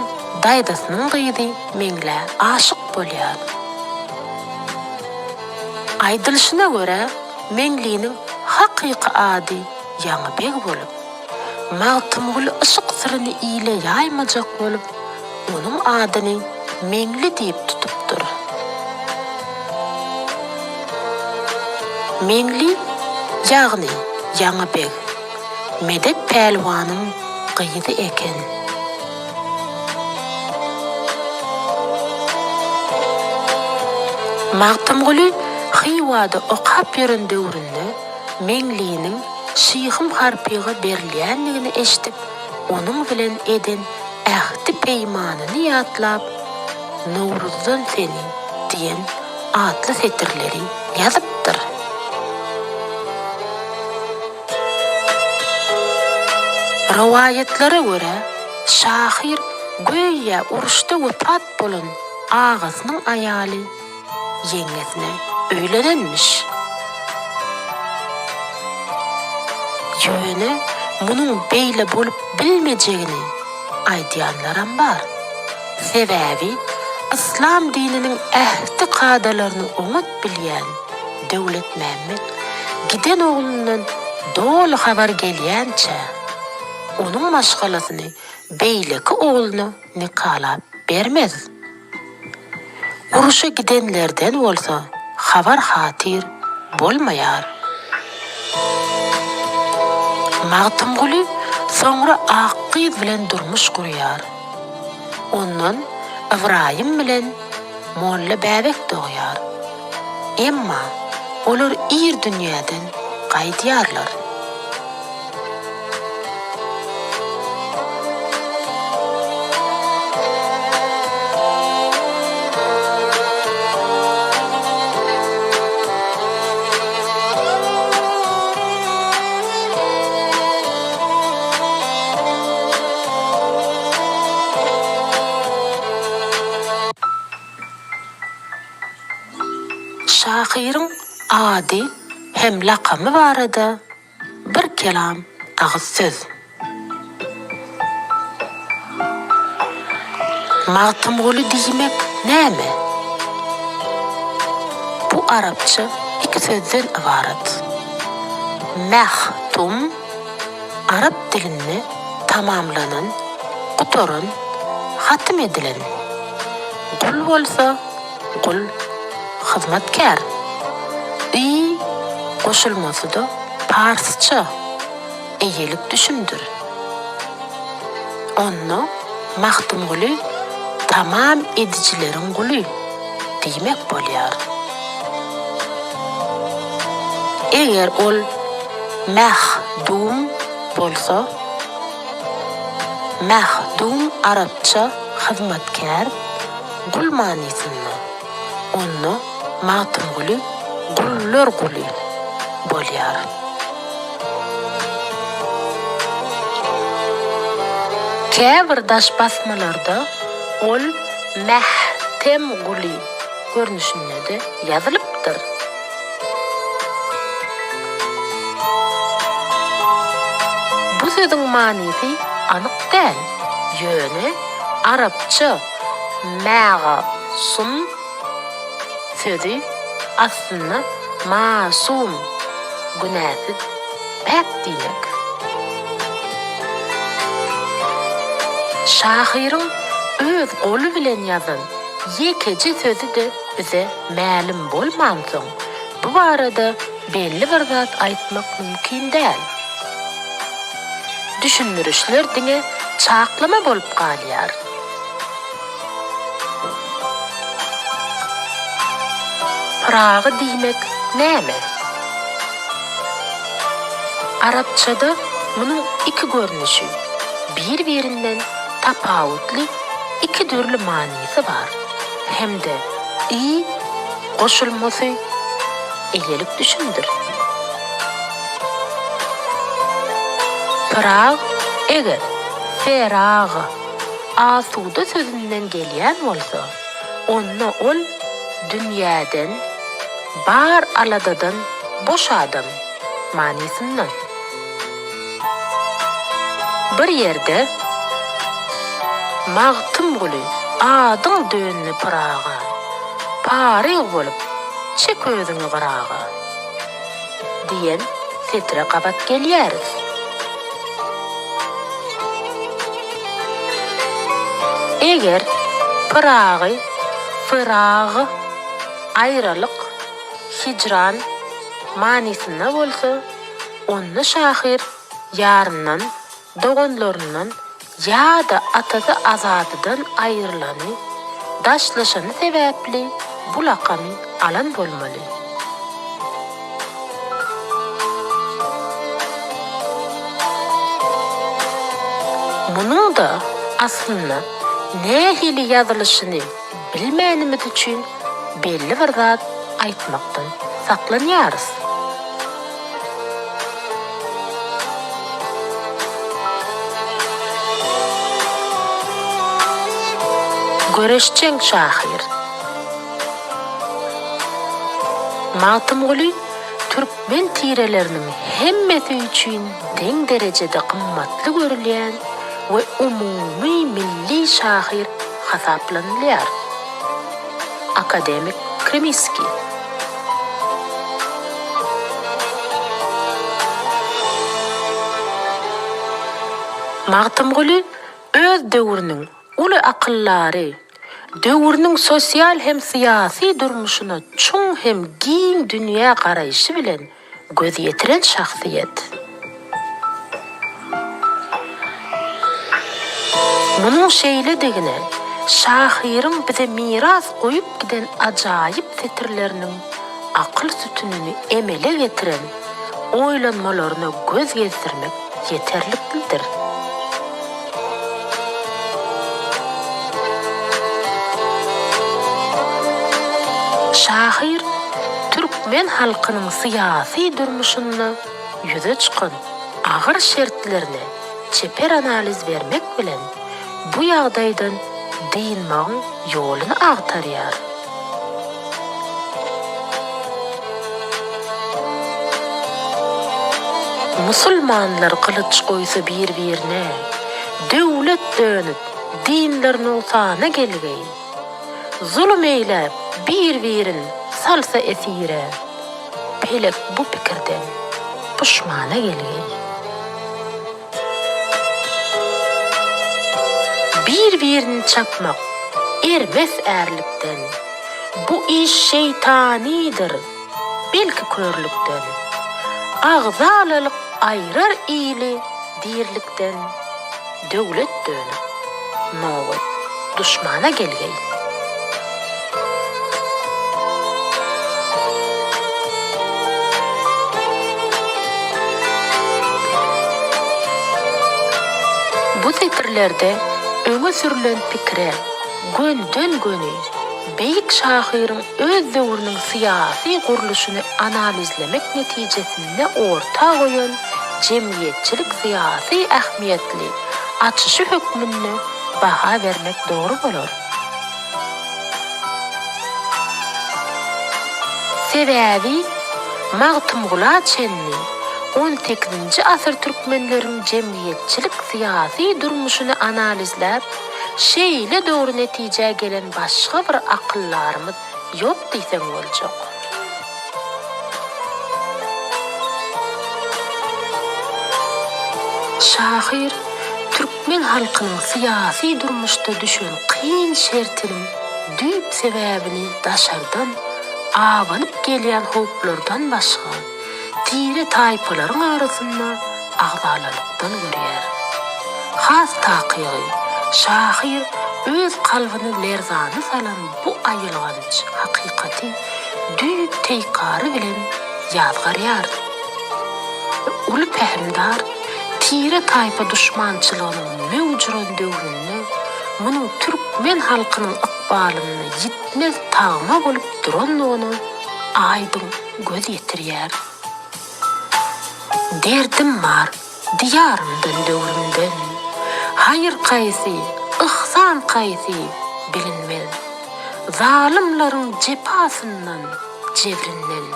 daýdasynyň gyýdy meňle aşyk bolýar. Aýdylşyna görä, meňliğiniň hakyky ady Ýaňybek bolup, Magtymguly ışık syryny ile ýaýmajak bolup, onuň adyny Meňli diýip tutupdyr. Meňli ýagny Ýaňybek Medep pählwanyň gyýdy eken. Magtymguly Hywada okap ýören döwründe meňliğiniň Şyhym harpyga berilýändigini eşitip, onuň bilen eden ähdi peýmanyny ýatlap, Nowruzdan seni diýen atly setirleri ýazypdyr. Riwayetlere görä, şahir göýe uruşda wepat bolan agasynyň aýaly ýeňesine öýlenenmiş. Ýöne munyň beýle bolup bilmejegini aýdýanlaram bar. Sebäbi İslam dininiň ähdi kadalaryny umut bilýän Döwlet Mämmed giden oğlundan dolu habar gelýänçe onuň maşgalasyny beýleki oğluny nikalap bermez. Uruşa gidenlerden bolsa habar hatir bolmaýar. Magtymguly soňra Akgyz bilen durmuş gurýar. Ondan Ibrahim bilen Molla Bäbek doğýar. Emma olar ir dünýäden gaýdýarlar. Şahyryň ady hem lakamy barada bir kelam agyz söz. Magtymguly diýmek näme? Bu arapça iki sözden ibaret. Mahtum Arap dilinde tamamlanan, gutoran, hatm edilen. Gul bolsa gul hyzmatkär. Goşulmasy da Parsça eýelik düşündür. Onu Magtymguly tamam edijilerin guly diýmek bolýar. Eger ol mahdum bolsa, mahdum Arapça hyzmatkär gul manysyny. Onu Magtymguly gullar guly bolýar. Käbir daş basmalarda ol mahtem guly görnüşinde de ýazylypdyr. Bu sözüň manysy anyk däl. Ýöne Arapça ma'sum sözü aslında masum günahsiz pek diýmek. Şahyryň öz goly bilen ýazan ýekeji sözü de bize ma'lum bolmansoň, bu barada belli bir zat aýtmak mümkin däl. Düşündürüşler diňe çaklama bolup galýar. Pragy diýmek näme? Arapçada munyň iki görnüşi bir-birinden tapawutly iki türlü manisi var. Hem de iyi koşulması iyilik düşündür. Prag eger ferag asuda sözünden gelýän bolsa, onda ol dünýäden bar aladadan boş adam manysyndan. Bir yerde magtym guly adyň dönni Praga pary bolup çek özüňi garaga diyen setre kabat gelýäris. Eger Pragy, fırağı, aýralyk, hicran manysynda bolsa, onu şahir ýaryndan, doganlaryndan ýa-da atasy azadydan aýrylany, daşlaşany sebäpli bu lakamy alan bolmaly. Munyň da aslynda nähili ýazylyşyny bilmänimiz üçin belli bir zat aýtmakdan saklanýarys. Göreşçeň şahir. Matymguly türkmen tireleriniň hemmesi üçin deň derejede kymmatly görülýän we umumy milli şahir hasaplanýar. Akademik Kremiski. Matymguly öz döwrüniň uly akyllary, döwrüniň sosial hem syýasy durmuşyna çoň hem giň dünýä garaýşy bilen göz ýetiren şahsiýet. Munyň şeýledigine şahyryň bize miras goýup giden ajaýyp setirleriniň akyl sütünini emele getiren oýlanmalaryna göz gezdirmek ýeterlikdir. Şahir türkmen halkynyň syýasy durmuşyna ýüze çykan agyr şertlerine çeper analiz bermek bilen bu ýagdaýdan diýinmagyň ýoluny agtarýar. Musulmanlar kılıç koysa bir-birine, döwlet dönüp dinlerini usana gelgeyin. Zulüm eylep bir-birin salsa esire, pelek bu pikirden puşmana gelgeyin. Bir-birini çapmak ermes erlikden, bu iş şeytanidir, belki körlükden. Ağzalalyk aýrar iyili dirlikden, döwlet dönüp nowat duşmana gelgeyin. Bu setirlerde öňe sürülen pikre, gönden göni, beýik şahyryň öz döwrüniň syýasy guruluşyny analizlemek netijesinde orta goýan jemgyýetçilik syýasy ähmiýetli açyşy hökmüne baha bermek dogry bolar. Sebäbi Magtymguly çenni 18-nji asyr türkmenleriň jemgyýetçilik syýasy durmuşyny analizläp şeýle dogry netije gelen başga bir akyllarymyz ýok diýsem boljak. Şahir türkmen halkynyň syýasy durmuşda düşen kyn şertini, düýp sebäbini daşardan abanyp gelýän hoplardan başga tire taýpalaryň arasynda agzalylykdan görýär. Has takygy şahir öz kalbyny lerzany salan bu aýylganç hakykaty düýp teýkary bilen ýazgarýar. Uly pährimdar tire taypa düşmançylygynyň mewjuran döwründe munyň türkmen halkynyň ykbalyny yitmez tagma bolup duranlygyny aýdyň göz ýetirýär. Derdim bar diyarymdan döwrümden, hayır kaysy, ihsan kaysy bilinmez. Zalimlaryň jepasyndan, jebirinden,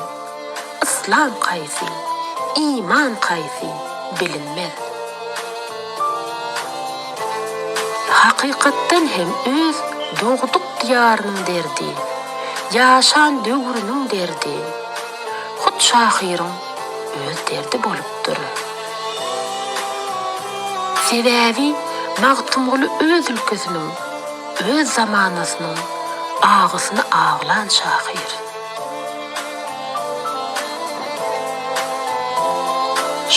İslam kaysy, iman kaysy bilinmez. Hakykatdan hem öz doğduk diýarynyň derdi, ýaşan döwrüniň derdi, hut şahyryň öz derdi bolupdyr. Sebäbi magtymly öz ülkesiniň, öz zamanasynyň ağısyny ağlan şahyr.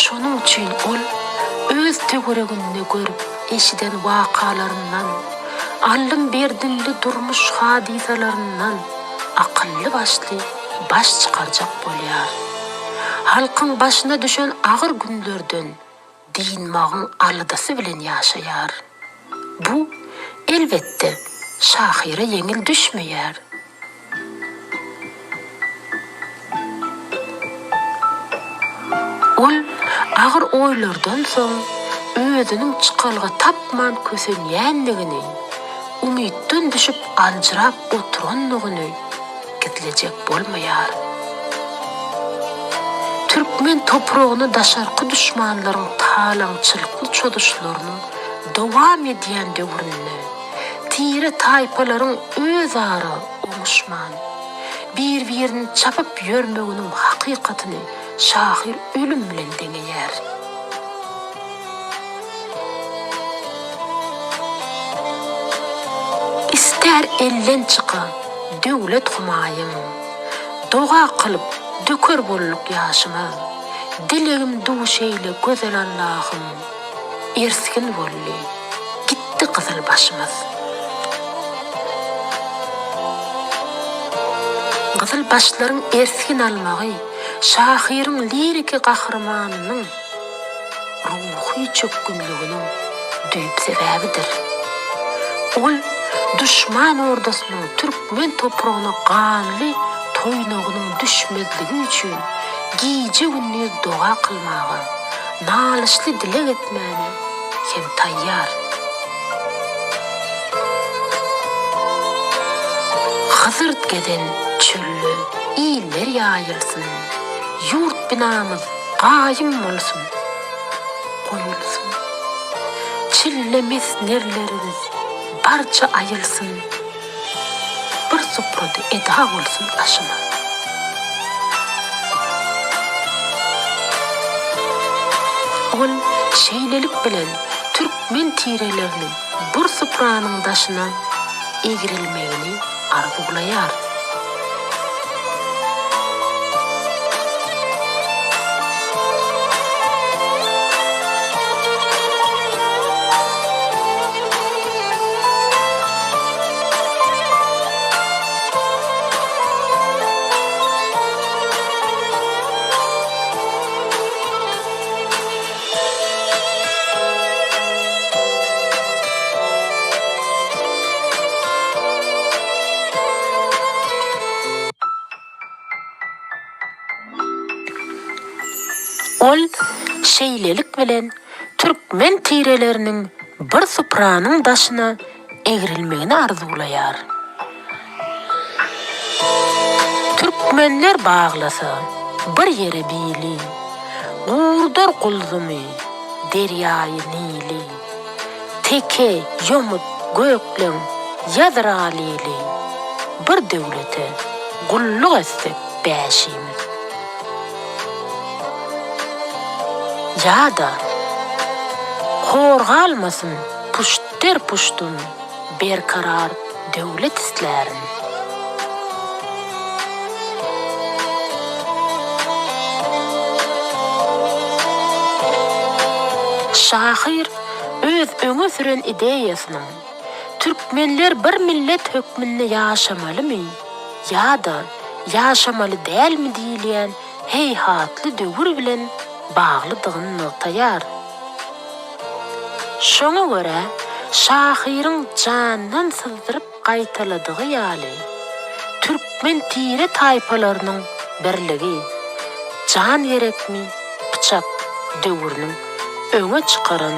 Şonuň üçin ol öz töwereginde görüp eşiden wakalaryndan, allym berdinli durmuş hadisalaryndan akıllı başly baş çykarjak bolýar. Halkyň başyna düşen agyr günlerden diýinmagyň aldasy bilen ýaşaýar. Bu elbetde şahyra yeňil düşmeýär. Ol agyr oýlardan soň özüniň çykalga tapman kösenýänligini, umytdan düşüp aljyrap oturanlygyny gizlejek bolmaýar. Türkmen topragyny daşarky düşmanlaryň talaňçylykly çoduşlarynyň dowam edýän döwründe tire taýpalaryň özara oňuşman, bir-birini çapyp ýörmeginiň hakykatyny şahyr ölüm bilen deňeýär. Ister ellen çıka, döwlet humayym, doga kılıp döker bolluk ýaşymaz, dilegim duşeyle gözel Allah'ım, erskin bolly, gitti kızıl başymaz. Kızıl başlaryň erskin almagy, şahyryň liriki gahrymanynyň ruhy çökgünliginiň düýp sebäbidir. Ol düşman ordasynyň türkmen topragyna ganly toýnagynyň düşmezligi üçin giýje gündüz doga kılmagy, nalyşly dilek etmäni hem taýýar. Hazyrt geden çöllü iller ýaýylsyn, ýurt binamyz gaýym bolsun, goýulsun. Çillemis nerlerimiz barça ayılsın, bir suprada eda olsun aşıma. Ol şeýlelik bilen türkmen tirelerinin bir supranyň daşyna egirilmegini arzuwlaýar. Ol şeýlelik bilen türkmen tireleriniň bir supranyň daşyna egirilmegini arzuwlaýar. Türkmenler baglasa bir yere bili, gurdar gulzumy, derýaý Nili, teke ýomut gökleň ýadralili, bir döwlete gulluk etsek bäşimiz. Ýa-da horgalmasyn puşter puştun berkarar döwlet islärin. Şahyr öz öňe süren ideýasynyň türkmenler bir millet hökmünde ýaşamalymy ýa-da ýaşamaly dälmi diýilýän heýhatly döwür bilen baglydygyny notaýar. Şoňa görä şahyryň jandan syzdyrıp gaýtaladygy ýaly türkmen tire taýpalarynyň birligi, jan gerekmi bıçak döwrüniň öňe çykaran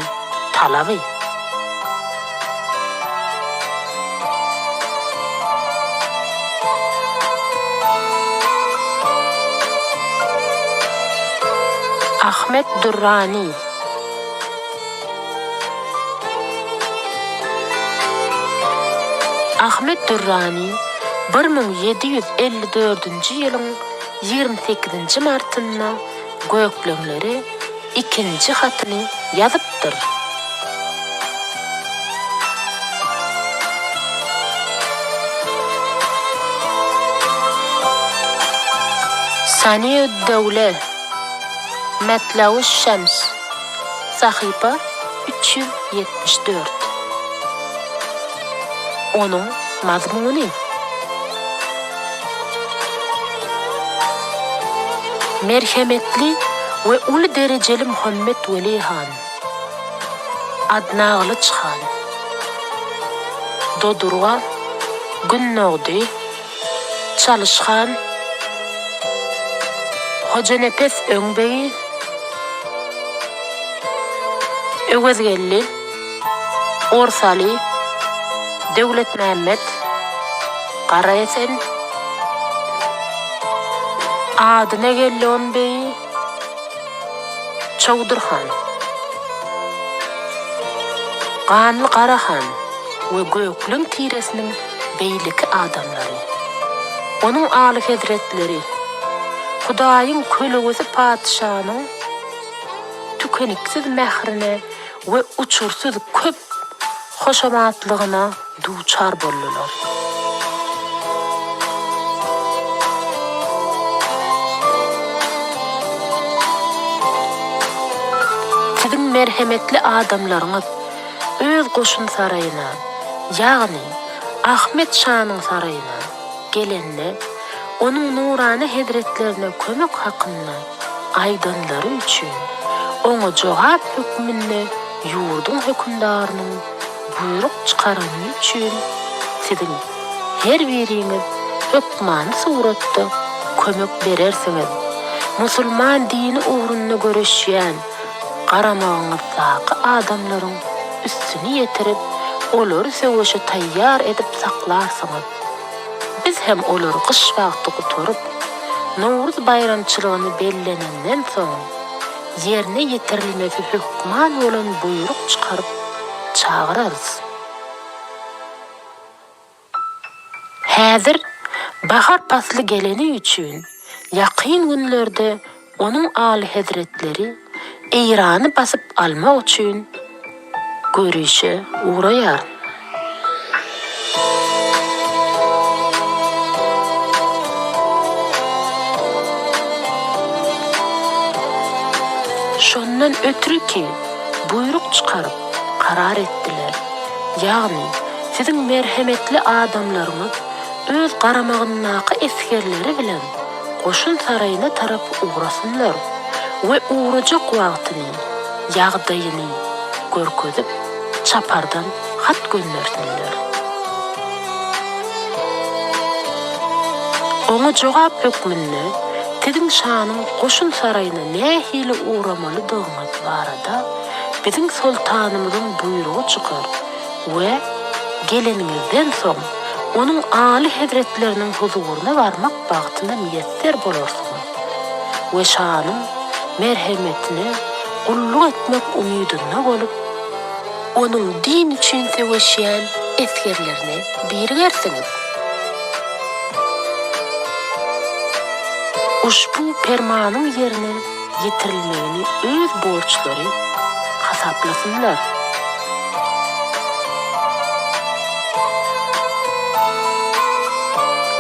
talaby. Ahmet Durrani. Ahmet Durrani 1754-nji ýylyň 28-nji martynda Gökleňleri 2-nji hatyny ýazypdyr. Saniye Döwle Metlaus Şems Sahypa 374. Onuň mazmuny merhemetli we uly derejeli Muhammed Weli Han, Adnagly çykan, Dodurga, Günnogdy, Çalışkan, Hoca Nepes Öňbeги, Öwezgelli, Orsali, Döwlet Mehmet, Garaýesen, adyna gelýän beý, Çowdurhan, Ganly Garahan we Gökleň tiresiniň beýleki adamlary. Onuň aly hezretleri, Hudaýyň kölügüsi padşanyň tükeniksiz mährine we uçursuz köp hoşamatlygyna duçar boldular. Sizin merhemetli adamlaryňyz öz goşun saraýyna, ýagny Ahmet Şanyň saraýyna gelenle onuň nurany hezretlerine kömek hakynda aýdanlary üçin oňa jogap hökmünde ýurdun hökümdarynyň buyruk çykarany üçin sizin her biriňiz hökmany suratda kömek berersiňiz. Musulman dini uğrunda göreşýän garamağınızdaky adamlaryň üstüni ýetirip olary söwüşe taýýar edip saklarsynız. Biz hem olary gyş wagty guturup Nowruz bayramçylygyny bellenenden soň ýerine ýetirilmesi hökman bolan buyruk çykaryp çağırarız. Häzir bahar pasly geleni üçin ýakyn günlerde onuň aly hezretleri Eýrany basyp almak üçin görüşe uğraýar. Şondan ötürü ki buyruk çykaryp karar etdiler. Ýagny sizin merhemetli adamlaryňyz öz garamagyndaky eskerleri bilen goşun saraýyna tarap uğrasynlar we uğrajak wagtyny, ýagdaýyny görkezip çapardan hat göndersinler. Oňa jogap hökmünde Tidin Şanyň goşun saraýyna nähili uğramalydygyňyz barada biziň sultanymyzyň buyrugy çykar we geleningizden soň onuň aly hezretleriniň huzuruna barmak bagtyna miýetler bolarsyňyz we şanyň merhemetine gulluk etmek umydyna bolup onuň din üçin seweşýän eskerlerine birgersiňiz. Uşbu permanyň ýerine ýetirilmegini öz borçlary hasaplasynlar.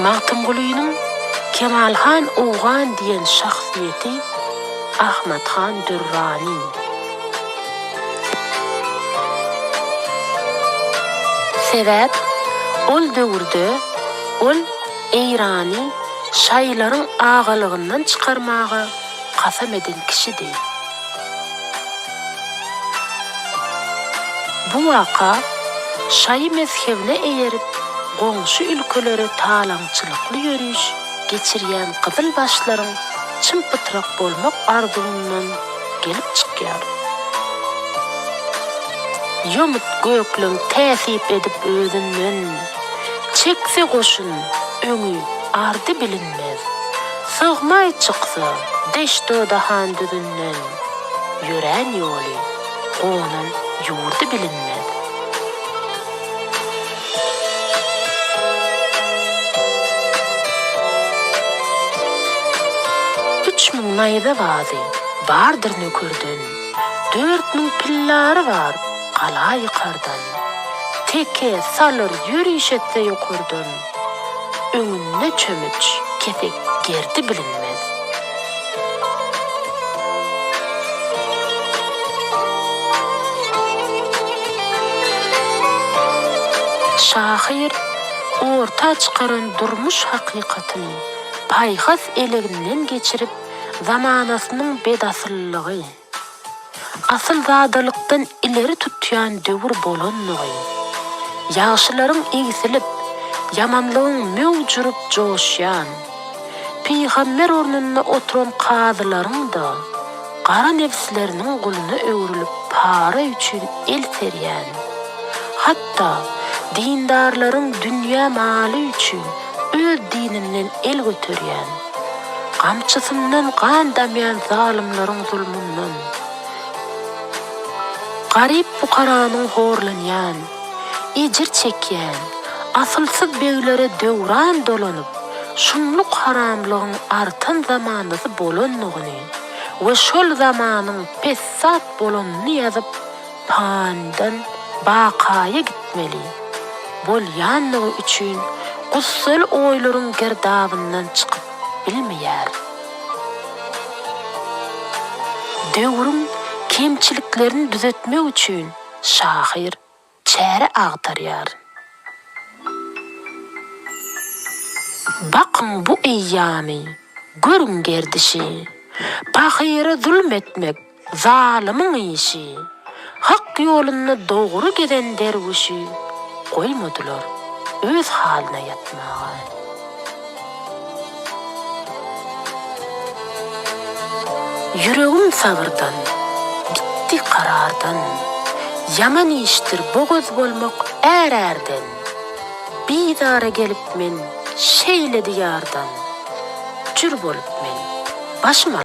Magtymgulynyň Kemalhan Oğan diýen şahsiýeti Ahmethan Durrani. Sebäp ol döwürde ol Eýrany şaýlaryň agalygynyň çykarmagy kasam eden kişidir. Bu waka şaý mezhebine eýerip goňşy ülkelere talaňçylykly ýörüş geçirýän gyzyl başlaryň çympytrak bolmak arzuwyndan gelip çykýar. Ýomut gökleň täsip edip özünden çekse goşun öňü ardy bilinmez. Sığmay çyksa deşdoda han düzünden ýören ýoly onuň ýurdy bilinmez. Naýda wazy bardyr nökürden, 4000 pillary var gala ýykardan. Teke salır ýürüş etse ýokurdan, öňünde çömüç kefek gerdi bilinmez. Şahyr orta çykaran durmuş hakykatyny paýhas eleginden geçirip zamanasynyň bedasyllygy, asyl zadalykdan ileri tutýan döwür bolanlygy, ýaşylaryň egisilip, yamanlygyň mewjurup joşýan, peýgamber ornuna oturan kazylaryň da gara nefsleriniň gulyna öwrülip para üçin el serýän, hatda dindarlaryň dünýä maly üçin öz dininden el götürýän, gamçysyndan gan damyan zalimlaryň zulmündan, garip fukaranyň horlanýan, ejir çekýän, asylsyz beglere döwran dolanyp, şunluk haramlygyň artan zamanysy bolanlygyny we şol zamanyň pesat bolanyny ýazyp pandan bakaýa gitmeli. Bolýanlygy üçin gussal oýlaryň gerdabyndan çykyp bilmeýär. Döwrüň kemçiliklerini düzetmek üçin şahyr çäre agtarýar. Bakın bu eýýamy, görün gerdişi, pahyra zulmetmek zalimiň işi, hak ýolunda dogry geden derwişi goýmadylar öz halyna ýatmaga. Yüregim sabırdan, gitti karardan, yaman iştir boğaz bolmak ererden. Bidara gelip men şeyledi yardan, cür bolup men başıma